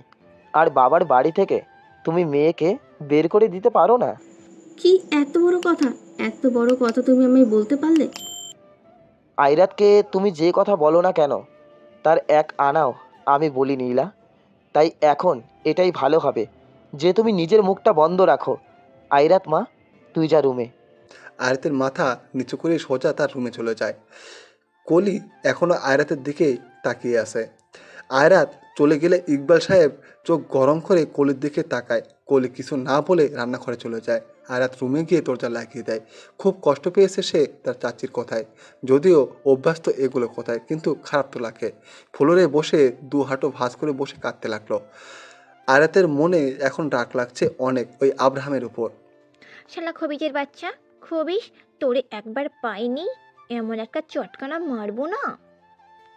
আর বাবার বাড়ি থেকে তুমি মেয়েকে বের করে দিতে পারো না। কি এত বড় কথা? এত বড় কথা তুমি আমায় বলতে পারলে? আয়রাতকে তুমি যে কথা বলো না কেন তার এক আনাও আমি বলি নীলা। তাই এখন এটাই ভালো হবে যে তুমি নিজের মুখটা বন্ধ রাখো। আয়রাত মা, তুই যা রুমে। আয়রাতের মাথা নিচু করে সোজা তার রুমে চলে যায়। কলি এখনো আয়রাতের দিকে তাকিয়ে আছে। আয়রাত চলে গেলে ইকবাল সাহেব চোখ গরম করে কলির দিকে তাকায়। কলি কিছু না বলে রান্নাঘরে চলে যায়। আয়রাত রুমে গিয়ে দরজা লাগিয়ে দেয়। খুব কষ্ট পেয়েছে সে তার চাচির কথায়, যদিও অভ্যাস তো এগুলো কথায়, কিন্তু খারাপ তো লাগে। ফ্লোরে বসে দু হাঁটু ভাঁজ করে বসে কাঁদতে লাগলো। আয়রাতের মনে এখন রাগ লাগছে অনেক ওই আব্রাহামের উপর। শালা খবিজের বাচ্চা, খবিস, তোরে একবার পাইনি, এমন একটা চটকানা মারবো না।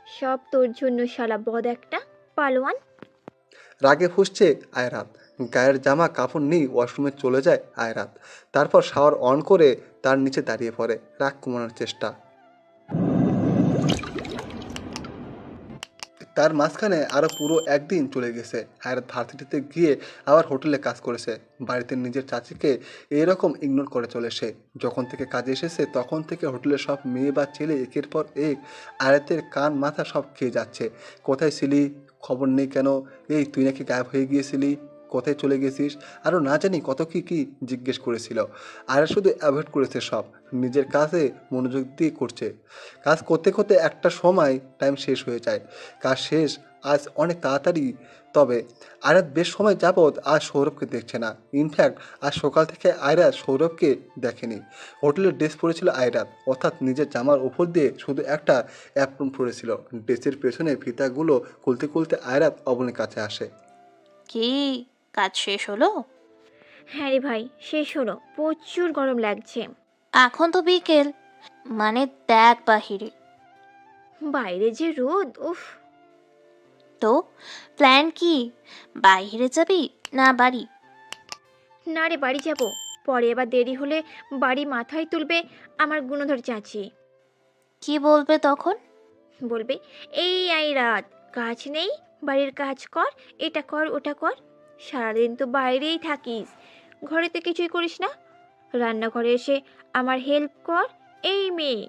সব তোর জন্য শালা বদ একটা পালোয়ান। রাগে ফুঁসছে আয়রাত। গায়ের জামা কাপড় নিয়ে ওয়াশরুমে চলে যায় আয়রাত। তারপর শাওয়ার অন করে তার নিচে দাঁড়িয়ে পড়ে রাগ কমানোর চেষ্টা। তার মাঝখানে আরও পুরো একদিন চলে গেছে। আয়রাত ভার্সিটিতে গিয়ে আবার হোটেলে কাজ করেছে। বাড়িতে নিজের চাচিকে এরকম ইগনোর করে চলে সে। যখন থেকে কাজে এসেছে তখন থেকে হোটেলের সব মেয়ে বা ছেলে একের পর এক আয়রাতের কান মাথা সব খেয়ে যাচ্ছে। কোথায় ছিলি, খবর নেই কেন, এই তুই নাকি গায়েব হয়ে গিয়েছিলি, কোথায় চলে গেছিস, আরও না জানি কত কি কি জিজ্ঞেস করেছিল। আর শুধু অ্যাভয়েড করেছে সব, নিজের কাজে মনোযোগ দিয়ে করছে। কাজ করতে করতে একটা সময় টাইম শেষ হয়ে যায়। কাজ শেষ আজ অনেক তাড়াতাড়ি। তবে আয়রাত বেশ সময় যাবৎ আজ সৌরভকে দেখছে না। ইনফ্যাক্ট আজ সকাল থেকে আয়রাত সৌরভকে দেখেনি। হোটেলের ড্রেস পরেছিল আয়রাত, অর্থাৎ নিজের জামার উপর দিয়ে শুধু একটা অ্যাপ্রন পরেছিল। ড্রেসের পেছনে ফিতাগুলো খুলতে খুলতে আয়রাত অবনীর কাছে আসে। কি কাজ শেষ হলো? হ্যাঁ রে ভাই, শেষ হলো। প্রচুর গরম লাগছে। এখন তো বিকেল, মানে দেখ বাহিরে। বাইরে যে রোদ, উফ। তো প্ল্যান কি? বাইরে যাবি না বাড়ি? না রে, বাড়ি যাব। পরে এবার দেরি হলে বাড়ি মাথায় তুলবে আমার গুণধর চাচি। কি বলবে তখন? বলবে, এই আইরাত, কাজ নেই, বাড়ির কাজ কর, এটা কর ওটা কর। সারাদিন তো বাইরেই থাকিস, ঘরেতে কিছুই করিস না। রান্নাঘরে এসে আমার হেল্প কর। এই মেয়ে।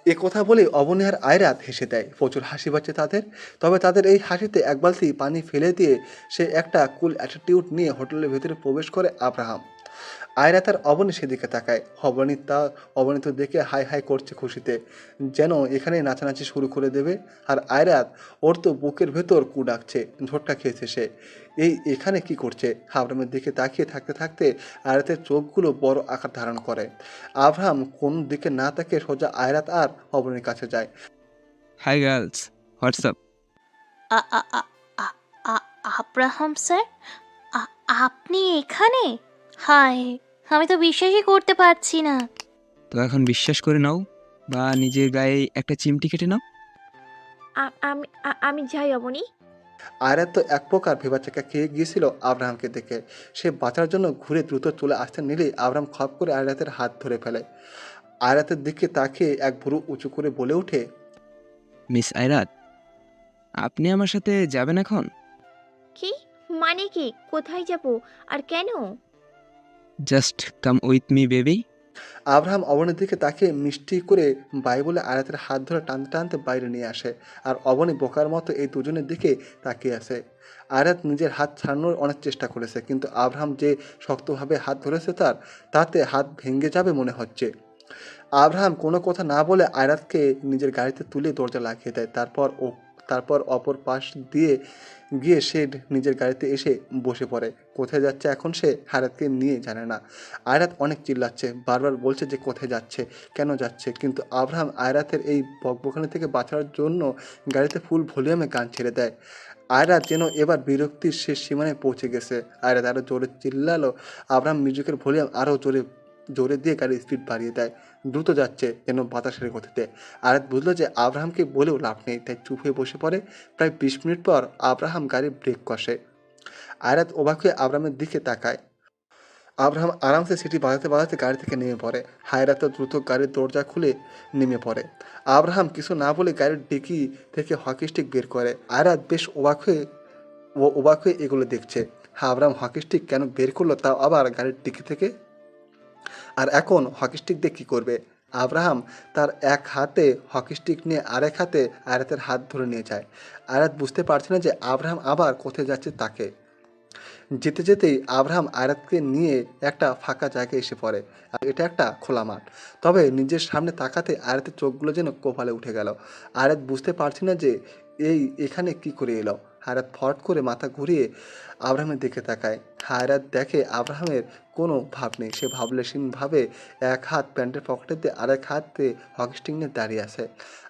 এ কথা বলে অবনী আর আয়রাত হেসে দেয়। প্রচুর হাসি পাচ্ছে তাদের। তবে তাদের এই হাসিতে এক বালতি পানি ফেলে দিয়ে সে একটা কুল অ্যাটিটিউড নিয়ে হোটেলের ভেতরে প্রবেশ করে আব্রাহাম। আয়রাত আর অবনী সেদিকে তাকায়। অবনী তো দেখে হাই হাই করছে খুশিতে, যেন এখানে নাচানাচি শুরু করে দেবে। আর আয়রাত, ওর তো বুকের ভেতর কু ডাকছে, ঝোটকা খেয়েছে সে। এখানে কি করছে? আব্রাহামের দিকে তাকিয়ে থাকতে থাকতে আয়রাতের চোখগুলো বড় আকার ধারণ করে। আব্রাহাম কোন দিকে না তাকিয়ে সোজা আয়রাত আর অবনীর কাছে যায়। Hi girls, what's up? আ- আ- আ- আ- আ- আব্রাহাম স্যার, আপনি এখানে? হায়, আমি তো বিশ্বাসই করতে পারছি না। তো এখন বিশ্বাস করে নাও, বা নিজের গায়ে একটা চিমটি কেটে নাও। আমি যাই অবনী। আয়রাত তো এক প্রকার ভেবাচাকা খেয়ে গিয়েছিল আব্রাহামকে দেখে। সে বাঁচার জন্য ঘুরে দ্রুত চলে আসতে নিলেই আব্রাহাম খপ করে আয়রাতের হাত ধরে ফেলে। আয়রাতের দিকে তাকিয়ে এক ভুরু উঁচু করে বলে ওঠে, মিস আয়রাত, আপনি আমার সাথে যাবেন এখন? কি মানে কি? কোথায় যাব আর কেন? Just come with me baby. Abraham অবনীর দিকে তাকিয়ে মিষ্টি করে বাই বলে আয়রাতের হাত ধরে টানতে টানতে বাইরে নিয়ে আসে। আর অবনী বোকার মতো এই দুজনের দিকে তাকিয়ে আসে। আয়রাত নিজের হাত ছাড়ানোর অনেক চেষ্টা করেছে, কিন্তু আব্রাহাম যে শক্তভাবে হাত ধরেছে তাতে হাত ভেঙে যাবে মনে হচ্ছে। আব্রাহাম কোনো কথা না বলে আয়রাতকে নিজের গাড়িতে তুলে দরজা লাগিয়ে দেয়। তারপর অপর পাশ দিয়ে গিয়ে সে নিজের গাড়িতে এসে বসে পড়ে। কোথায় যাচ্ছে এখন সে আয়রাতকে নিয়ে জানে না। আয়রাত অনেক চিল্লাচ্ছে, বারবার বলছে যে কোথায় যাচ্ছে, কেন যাচ্ছে, কিন্তু আব্রাহাম আয়রাতের এই বকবকানি থেকে বাঁচার জন্য গাড়িতে ফুল ভলিউমে গান ছেড়ে দেয়। আয়রাত যেন এবার বিরক্তির শেষ সীমানায় পৌঁছে গেছে। আয়রাত আরও জোরে চিল্লালো। আব্রাহাম মিউজিকের ভলিউম আরও জোরে দিয়ে গাড়ির স্পিড বাড়িয়ে দেয়। দ্রুত যাচ্ছে যেন বাতাসের গতিতে। আয়রাত বুঝলো যে আব্রাহামকে বলেও লাভ নেই, তাই চুপ হয়ে বসে পড়ে। প্রায় 20 মিনিট পর আব্রাহাম গাড়ির ব্রেক কষে। আয়রাত অবাক হয়ে আব্রাহামের দিকে তাকায়। আব্রাহাম আরামসে সিটি বাজাতে বাজাতে গাড়ি থেকে নেমে পড়ে। আয়রাত দ্রুত গাড়ির দরজা খুলে নেমে পড়ে। আব্রাহাম কিছু না বলে গাড়ির ডিকি থেকে হকি স্টিক বের করে। আয়রাত বেশ অবাক হয়ে এগুলো দেখছে। আব্রাহাম হকি স্টিক কেন বের করলো, তাও আবার গাড়ির ডিকি থেকে? আর এখন হকি স্টিক দিয়ে কী করবে? আব্রাহাম তার এক হাতে হকি স্টিক নিয়ে আরেক হাতে আয়রাতের হাত ধরে নিয়ে যায়। আয়রাত বুঝতে পারছে না যে আব্রাহাম আবার কোথায় যাচ্ছে তাকে। যেতে যেতেই আব্রাহাম আয়রাতকে নিয়ে একটা ফাঁকা জায়গায় এসে পড়ে। আর এটা একটা খোলা মাঠ। তবে নিজের সামনে তাকাতে আয়রাতের চোখগুলো যেন কপালে উঠে গেল। আয়রাত বুঝতে পারছি না যে এখানে কি করে এলো। আয়রাত ফট করে মাথা ঘুরিয়ে আব্রাহামের দিকে তাকায়। আয়রাত দেখে আব্রাহামের কোনো ভাব নেই। সে ভাবলেশীনভাবে এক হাত প্যান্টের পকেটে দিয়ে আরেক হাতে হকি স্টিক নিয়ে দাঁড়িয়ে আছে।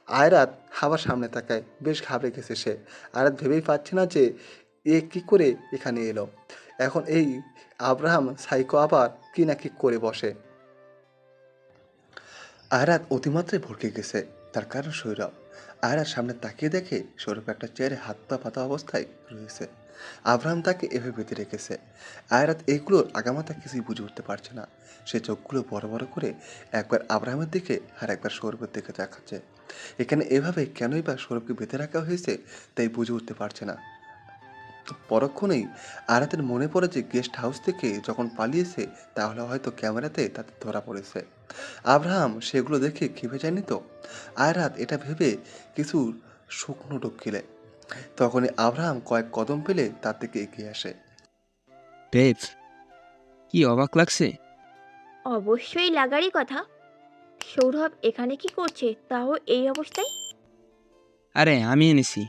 আয়রাত আবার সামনে তাকায়। বেশ ঘাবড়ে গেছে সে। আয়রাত ভেবেই পাচ্ছে না যে কি করে এখানে এলো। এখন এই আব্রাহাম সাইকো আবার কি না কি করে বসে। আয়রাত অতিমাত্রায় ভড়কে গেছে। তার কারণ সৌরভ। আয়রাত সামনে তাকিয়ে দেখে সৌরভ একটা চেয়ারে হাত পা পাতা অবস্থায় রয়েছে। আব্রাহাম তাকে এভাবে বেঁধে রেখেছে। আয়রাত এইগুলোর আগামাথা কিছুই বুঝে উঠতে পারছে না। সে চোখগুলো বড় বড় করে একবার আব্রাহামের দিকে আর একবার সৌরভের দিকে দেখাচ্ছে। এখানে এভাবে কেনই বা সৌরভকে বেঁধে রাখা হয়েছে তাই বুঝে উঠতে পারছে না। পরক্ষণেই আয়রাতের মনে পড়ে যে গেস্ট হাউস থেকে যখন পালিয়েছে তাহলে হয়তো ক্যামেরাতে তাদের ধরা পড়েছে। আব্রাহাম সেগুলো দেখে খেপে যায়নি তো? আয়রাত এটা ভেবে কিছু শুকনো ডুব গেলে তখনই আব্রাহাম কয়েক কদম পেলে তার দিকে এগিয়ে আসে। বেব, কি অবাক লাগছে? অবশ্যই লাগারই কথা। সৌরভ এখানে কি করছে, তাও এই অবস্থায়? আরে আমি এনেছি,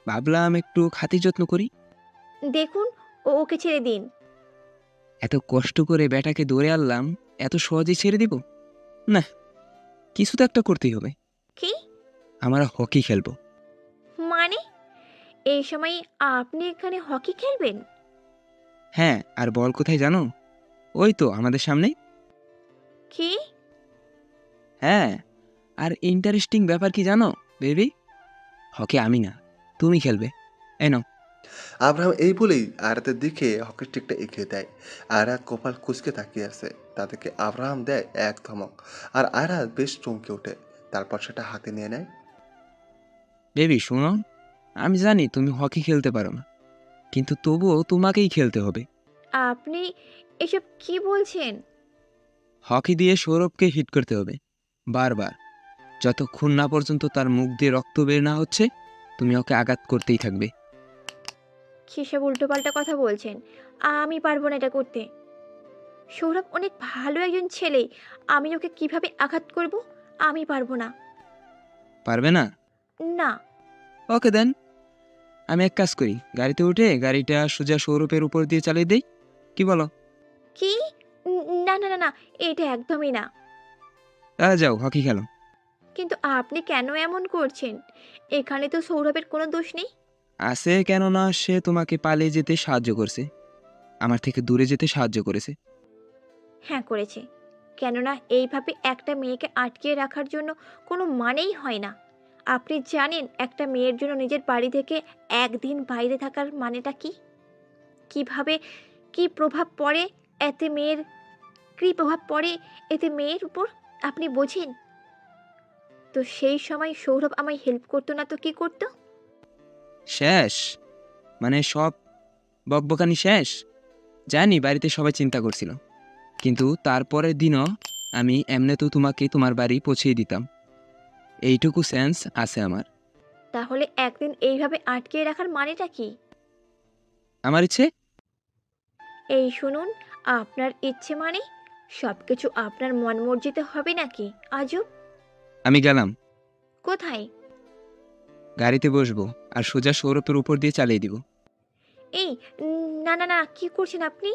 ভাবলাম একটু খাতি যত্ন করি। দেখুন, ওকে ছেড়ে দিন। এত কষ্ট করে ব্যাটাকে ধরে আনলাম, এত সহজেই ছেড়ে দিব? না, কিছু তো একটা করতেই হবে। কি? আমরা হকি খেলবো। মানে এই সময় আপনি এখানে হকি খেলবেন? হ্যাঁ, আর বল কোথায় জানো? ওই তো আমাদের সামনে। কি? হ্যাঁ, আর ইন্টারেস্টিং ব্যাপার কি জানো বেবি? হকি আমি না, তুমি খেলবে। এই নাও। আব্রাহাম এই বলেই আয়রাতের দিকে হকি স্টিকটা এগিয়ে দেয়। আয়রাত কপাল কুঁচকে তাকিয়ে আছে। তাদেরকে আব্রাহাম দেয় এক ধমক আর আয়রাত বেশ চমকে ওঠে। তারপর সেটা হাতে নিয়ে নেয়। বেবি শোনো, আমি জানি তুমি হকি খেলতে পারো না, কিন্তু তবুও তোমাকেই খেলতে হবে। আপনি এসব কি বলছেন? হকি দিয়ে সৌরভকে হিট করতে হবে বারবার, যতক্ষণ না পর্যন্ত তার মুখ দিয়ে রক্ত বের না হচ্ছে তুমি ওকে আঘাত করতেই থাকবে। কিসব উল্টোপাল্টা কথা বলছেন? আমি পারবো না এটা করতে। সৌরভ অনেক ভালো একজন ছেলে, আমি ওকে কিভাবে আঘাত করব? আমি পারবো না। পারবে না? না। ওকে দেন, আমি এক কাজ করি, গাড়িতে উঠে গাড়িটা সোজা সৌরভের উপর দিয়ে চালিয়ে দেই, কি বলো? কি? না না না না, এটা একদমই না। যাও হকি খেলো। কিন্তু আপনি কেন এমন করছেন? এখানে তো সৌরভের কোনো দোষ নেই। আছে, কেননা সে তোমাকে পালিয়ে যেতে সাহায্য করছে, আমার থেকে দূরে যেতে সাহায্য করেছে। হ্যাঁ করেছে, কেননা এইভাবে একটা মেয়েকে আটকে রাখার জন্য কোনো মানেই হয় না। আপনি জানেন একটা মেয়ের জন্য নিজের বাড়ি থেকে একদিন বাইরে থাকার মানেটা কি? কিভাবে কি প্রভাব পড়ে এতে মেয়ের মেয়ের উপর আপনি বোঝেন? তো সেই সময় সৌরভ আমায় হেল্প করতো না তো কি করতো? শেষ মানে সব বকবকানি শেষ? জানি বাড়িতে সবাই চিন্তা করছিল, কিন্তু তারপরের দিনও আমি এমনিতেও তোমাকে তোমার বাড়ি পৌঁছিয়ে দিতাম, এইটুকু সেন্স আছে আমার। তাহলে একদিন এইভাবে আটকে রাখার মানেটা কি? আমার ইচ্ছে? এই শুনুন, আপনার ইচ্ছে মানে সবকিছু আপনার মন মর্জিতে হবে নাকি? আজব। আমি গেলাম, কোথায়? গাড়িতে বসবো আর সোজা সৌরভের উপর দিয়ে চালিয়ে দিব। এই না না না, কি করছেন আপনি?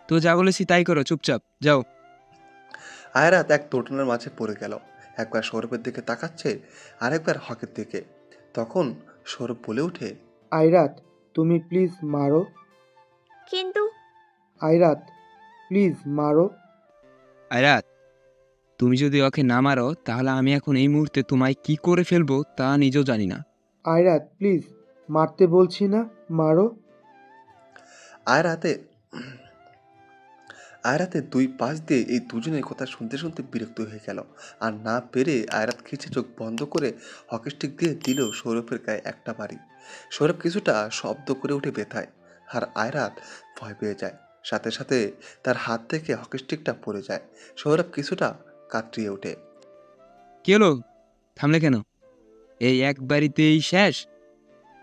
তো যা বলেছি তাই করো, চুপচাপ যাও। আয়রাত এক দোটানার মাঝে পড়ে গেল। একবার সৌরভের দিকে তাকাচ্ছে, আরেকবার হকের দিকে। তখন সৌরভ বলে ওঠে, আয়রাত তুমি প্লিজ মারো। কিন্তু আয়রাত প্লিজ মারো। আয়রাত, তুমি যদি ওকে না মারো তাহলে আমি এখন এই মুহূর্তে তোমায় কি করে ফেলবো তা নিজেও জানি না। আয়রাত প্লিজ, মারতে বলছি না, মারো। আয়রাতে দুই পাশ দিয়ে এই দুজনের কথা শুনতে শুনতে বিরক্ত হয়ে গেল। আর না পেরে আয়রাত খিচে চোখ বন্ধ করে হকি স্টিক দিয়ে দিল সৌরভের গায়ে একটা বাড়ি। সৌরভ কিছুটা শব্দ করে উঠে ব্যথায়, আর আয়রাত ভয় পেয়ে যায়। সাথে সাথে তার হাত থেকে হকি স্টিকটা পড়ে যায়। সৌরভ কিছুটা কাতরিয়ে ওঠে। কি হলো, থামলে কেন? এই এক বাড়িতেই শেষ?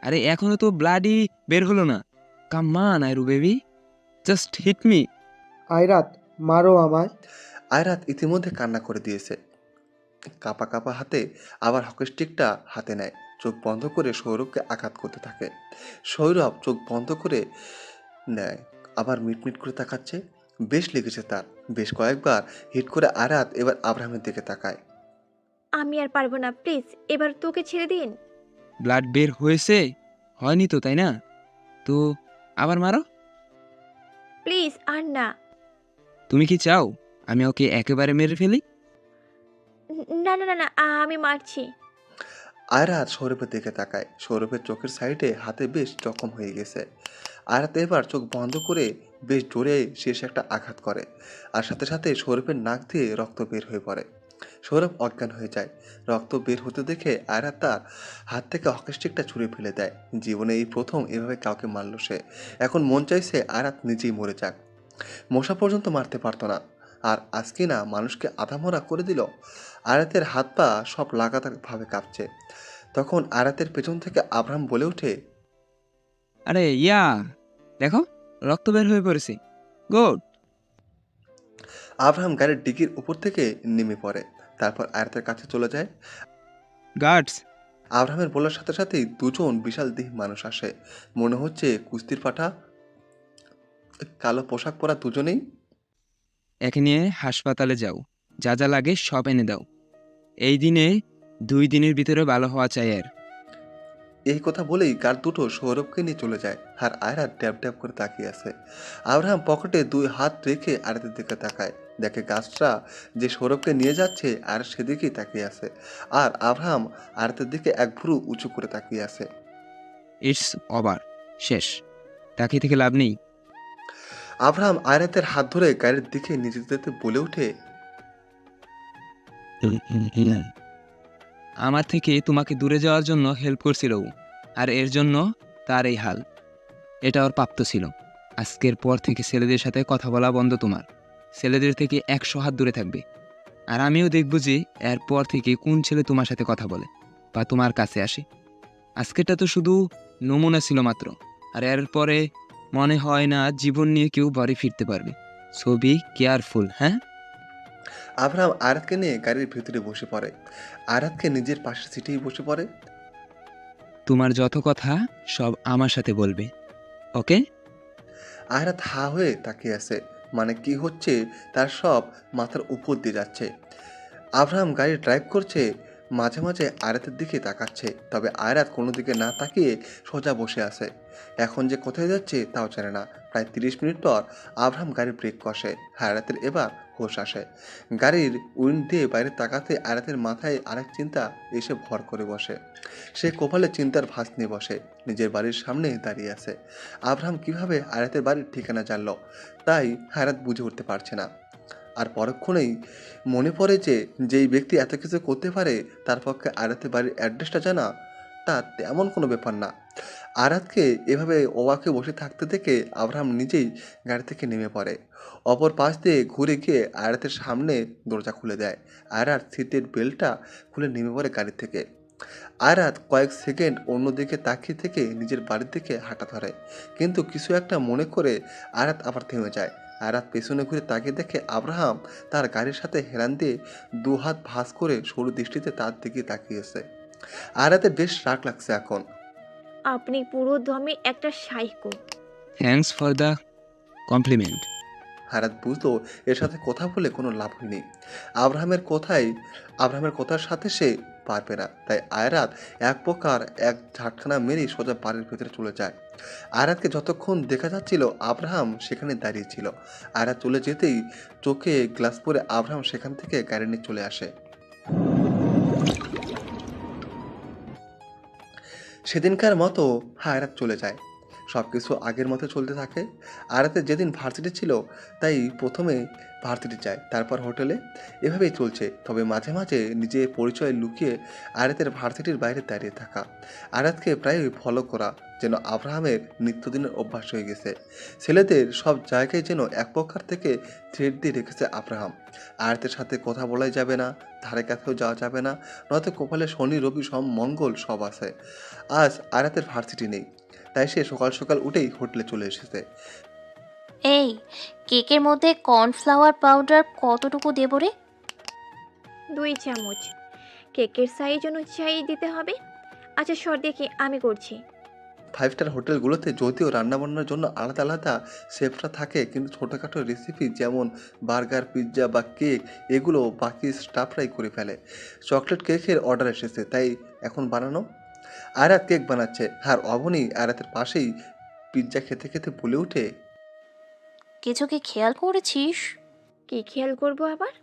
আরে এখনো তো ব্লাডই বের হলো না। Come on Ayru baby, just hit me. Ayrat মারো আমায়। আয়রাত ইতিমধ্যে কান্না করে দিয়েছে। কাঁপা কাঁপা হাতে আবার হকি স্টিকটা হাতে নেয়, চোখ বন্ধ করে সৌরভকে আঘাত করতে থাকে। সৌরভ চোখ বন্ধ করে নেয়, আবার মিটমিট করে তাকাচ্ছে। বেশ লেগেছে তার। বেশ কয়েকবার হিট করে আয়রাত এবার আব্রাহামের দিকে তাকায়। আমি আর পারবো না, প্লিজ এবার তোকে ছেড়ে দিন। ব্লাড বের হয়েছে? হয়নি তো, তাই না? তো আবার মারো। প্লিজ আর না। তুমি কি চাও আমি ওকে একেবারে মেরে ফেলি? না না না না, আমি মারছি। আয়রাত সৌরভের দিকে তাকায়। সৌরভের চোখের সাইডে হাতে বেশ জখম হয়ে গেছে। আয়রাত এবার চোখ বন্ধ করে বেশ জোরে শেষ একটা আঘাত করে, আর সাথে সাথে সৌরভের নাক দিয়ে রক্ত বের হয়ে পড়ে। সৌরভ অজ্ঞান হয়ে যায়। রক্ত বের হতে দেখে আয়রাত তার হাত থেকে হকি স্টিকটা ছুঁড়ে ফেলে দেয়। জীবনে এই প্রথম এভাবে কাউকে মারল সে। এখন মন চাইছে আয়রাত নিজেই মরে যাক। মশা পর্যন্ত মারতে পারতো না, আর আজকে না মানুষকে আধামরা করে দিল। আয়রাতের হাত পা সব লাগাতারভাবে কাঁপছে। তখন আয়রাতের পেছন থেকে আব্রাহাম বলে ওঠে, আরে ইয়া, দেখো রক্ত বের হয়ে পড়েছে, গুড। আব্রাহাম গাড়ির ডিকির উপর থেকে নেমে পড়ে, তারপর আয়রাতের কাছে চলে যায়। গার্ডস। আব্রাহামের বলার সাথে সাথেই দুজন বিশাল দেহী মানুষ আসে। মনে হচ্ছে কুস্তির পাঠা, কালো পোশাক পরা দুজনেই। একে নিয়ে হাসপাতালে যাও, যা যা লাগে সব এনে দাও। এই দিনে 2 দিনের ভিতরে ভালো হওয়া চাই। আর এই কথা বলেই গার্ড দুটো সৌরভকে নিয়ে চলে যায়, আর আয়রাত ড্যাব ড্যাব করে তাকিয়ে আছে। আব্রাহাম পকেটে 2 হাত রেখে আয়রাতের দিকে তাকায়, দেখে গাছটা যে সৌরভকে নিয়ে যাচ্ছে আর সেদিকেই তাকিয়ে আছে। আর আব্রাহাম আয়রাতের দিকে এক ভুরু উঁচু করে তাকিয়ে আছে। ইটস ওভার, শেষ, তাকিয়ে থেকে লাভ নেই। আব্রাহাম আয়রাতের হাত ধরে গাড়ির দিকে নিয়ে যেতে বলে ওঠে, আমার থেকে তোমাকে দূরে যাওয়ার জন্য হেল্প করছিল ও, আর এর জন্য তার এই হাল। এটা ওর প্রাপ্ত ছিল। আজকের পর থেকে ছেলেদের সাথে কথা বলা বন্ধ তোমার। ছেলেদের থেকে 100 হাত দূরে থাকবে। আর আমিও দেখব যে এরপর থেকে কোন ছেলে তোমার সাথে কথা বলে বা তোমার কাছে আসে। আজকেরটা তো শুধু নমুনা ছিল মাত্র, আর এরপরে মনে হয় না জীবন নিয়ে কেউ বাড়ি ফিরতে পারবে। সো বি কেয়ারফুল, হ্যাঁ? আবরাম আয়াতকে নিয়ে গাড়ির ভিতরে বসে পড়ে। আয়াতকে নিজের পাশের সিটেই বসে পড়ে। তোমার যত কথা সব আমার সাথে বলবে, ওকে? আয়রাত হা হয়ে তাকিয়ে আছে, মানে কি হচ্ছে তার সব মাথার উপর দিয়ে যাচ্ছে। আবরাম গাড়ি ড্রাইভ করছে, মাঝে মাঝে আয়রাতের দিকে তাকাচ্ছে, তবে আয়রাত কোনো দিকে না তাকিয়ে সোজা বসে আছে। এখন যে কোথায় যাচ্ছে তাও জানে না। প্রায় 30 মিনিট পর আবরাম গাড়ির ব্রেক কষে। আয়রাতের এবার হোশ আসে। গাড়ির উইন্ড দিয়ে বাইরে তাকাতে আয়রাতের মাথায় আরেক চিন্তা এসে ভর করে বসে। সে কপালে চিন্তার ভাঁজ নিয়ে বসে। নিজের বাড়ির সামনে দাঁড়িয়ে আছে। আবরাম কিভাবে আয়রাতের বাড়ির ঠিকানা জানলো, তাই আয়রাত বুঝে উঠতে পারছে না। আর পরক্ষণেই মনে পড়ে যে যেই ব্যক্তি এত কিছু করতে পারে তার পক্ষে আয়রাতের বাড়ির অ্যাড্রেসটা জানা তা তেমন কোনো ব্যাপার না। আয়রাতকে এভাবে অবাকে বসে থাকতে দেখে আবরাম নিজেই গাড়ি থেকে নেমে পড়ে। অপর পাশ দিয়ে ঘুরে গিয়ে আয়রাতের সামনে দরজা খুলে দেয়। আয়রাত সিটের বেল্টটা খুলে নেমে পড়ে গাড়ি থেকে। আয়রাত কয়েক সেকেন্ড অন্যদিকে তাকিয়ে থেকে নিজের বাড়ির দিকে হাঁটা ধরে, কিন্তু কিছু একটা মনে করে আয়রাত আবার থেমে যায়। আয়রাত পেছনে ঘুরে তাকিয়ে দেখে আব্রাহাম তার গাড়ির সাথে হেলান দিয়ে দুহাত ভাঁজ করে সরু দৃষ্টিতে তার দিকে তাকিয়েছে। আয়রাতের বেশ রাগ লাগছে এখন। আপনি পুরো দমে একটা psycho. Thanks for the compliment. Ayraat বুঝলো এর সাথে কথা বলে কোনো লাভ হয়নি। আব্রাহামের কথার সাথে সে পারবে না, তাই আয়রাত এক প্রকার এক ঝাটখানা মেরেই সোজা বাড়ির ভেতরে চলে যায়। আয়রাতকে যতক্ষণ দেখা যাচ্ছিল আব্রাহাম সেখানে দাঁড়িয়ে ছিল। আয়রাত চলে যেতেই চোখে গ্লাস পরে আব্রাহাম সেখান থেকে গাড়ি নিয়ে চলে আসে। সেদিনকার মতো আয়রাত চলে যায়। সব কিছু আগের মতো চলতে থাকে। আয়রাতের যেদিন ভার্সিটি ছিল তাই প্রথমে ভার্সিটি যায়, তারপর হোটেলে, এভাবেই চলছে। তবে মাঝে মাঝে নিজের পরিচয় লুকিয়ে আয়রাতের ভার্সিটির বাইরে দাঁড়িয়ে থাকা, আয়রাতকে প্রায়ই ফলো করা যেন আব্রাহামের নিত্যদিনের অভ্যাস হয়ে গেছে। ছেলেদের সব জায়গায় যেন এক প্রকার থেকে থ্রেড দিয়ে রেখেছে আব্রাহাম। আয়রাতের সাথে কথা বলাই যাবে না, ধারে কাছেও যাওয়া যাবে না, নয়তো কপালে শনি রবি সব মঙ্গল সব আছে। আজ আয়রাতের ভার্সিটি নেই, তাই সে সকাল সকাল উঠেই হোটেলে চলে এসেছে। এই কেকের মধ্যে কর্নফ্লাওয়ার পাউডার কতটুকু দেবো রে? 2 চামচ। কেকের সাইজ অনুযায়ী দিতে হবে। আচ্ছা সর দেখি, আমি করছি। 5 স্টার হোটেলগুলোতে যদিও রান্নাবান্নার জন্য আলাদা আলাদা শেফরা থাকে, কিন্তু ছোটোখাটো রেসিপি যেমন বার্গার, পিৎজা বা কেক এগুলো বাকি স্টাফরাই করে ফেলে। চকলেট কেকের অর্ডার এসেছে, তাই এখন বানানো। আয়রাত কেক বানাচ্ছে, আর অবনী আয়রাতের পাশেই পিৎজা খেতে খেতে বলে ওঠে, কিছু কি খেয়াল করেছিস? কি খেয়াল করবো আবার?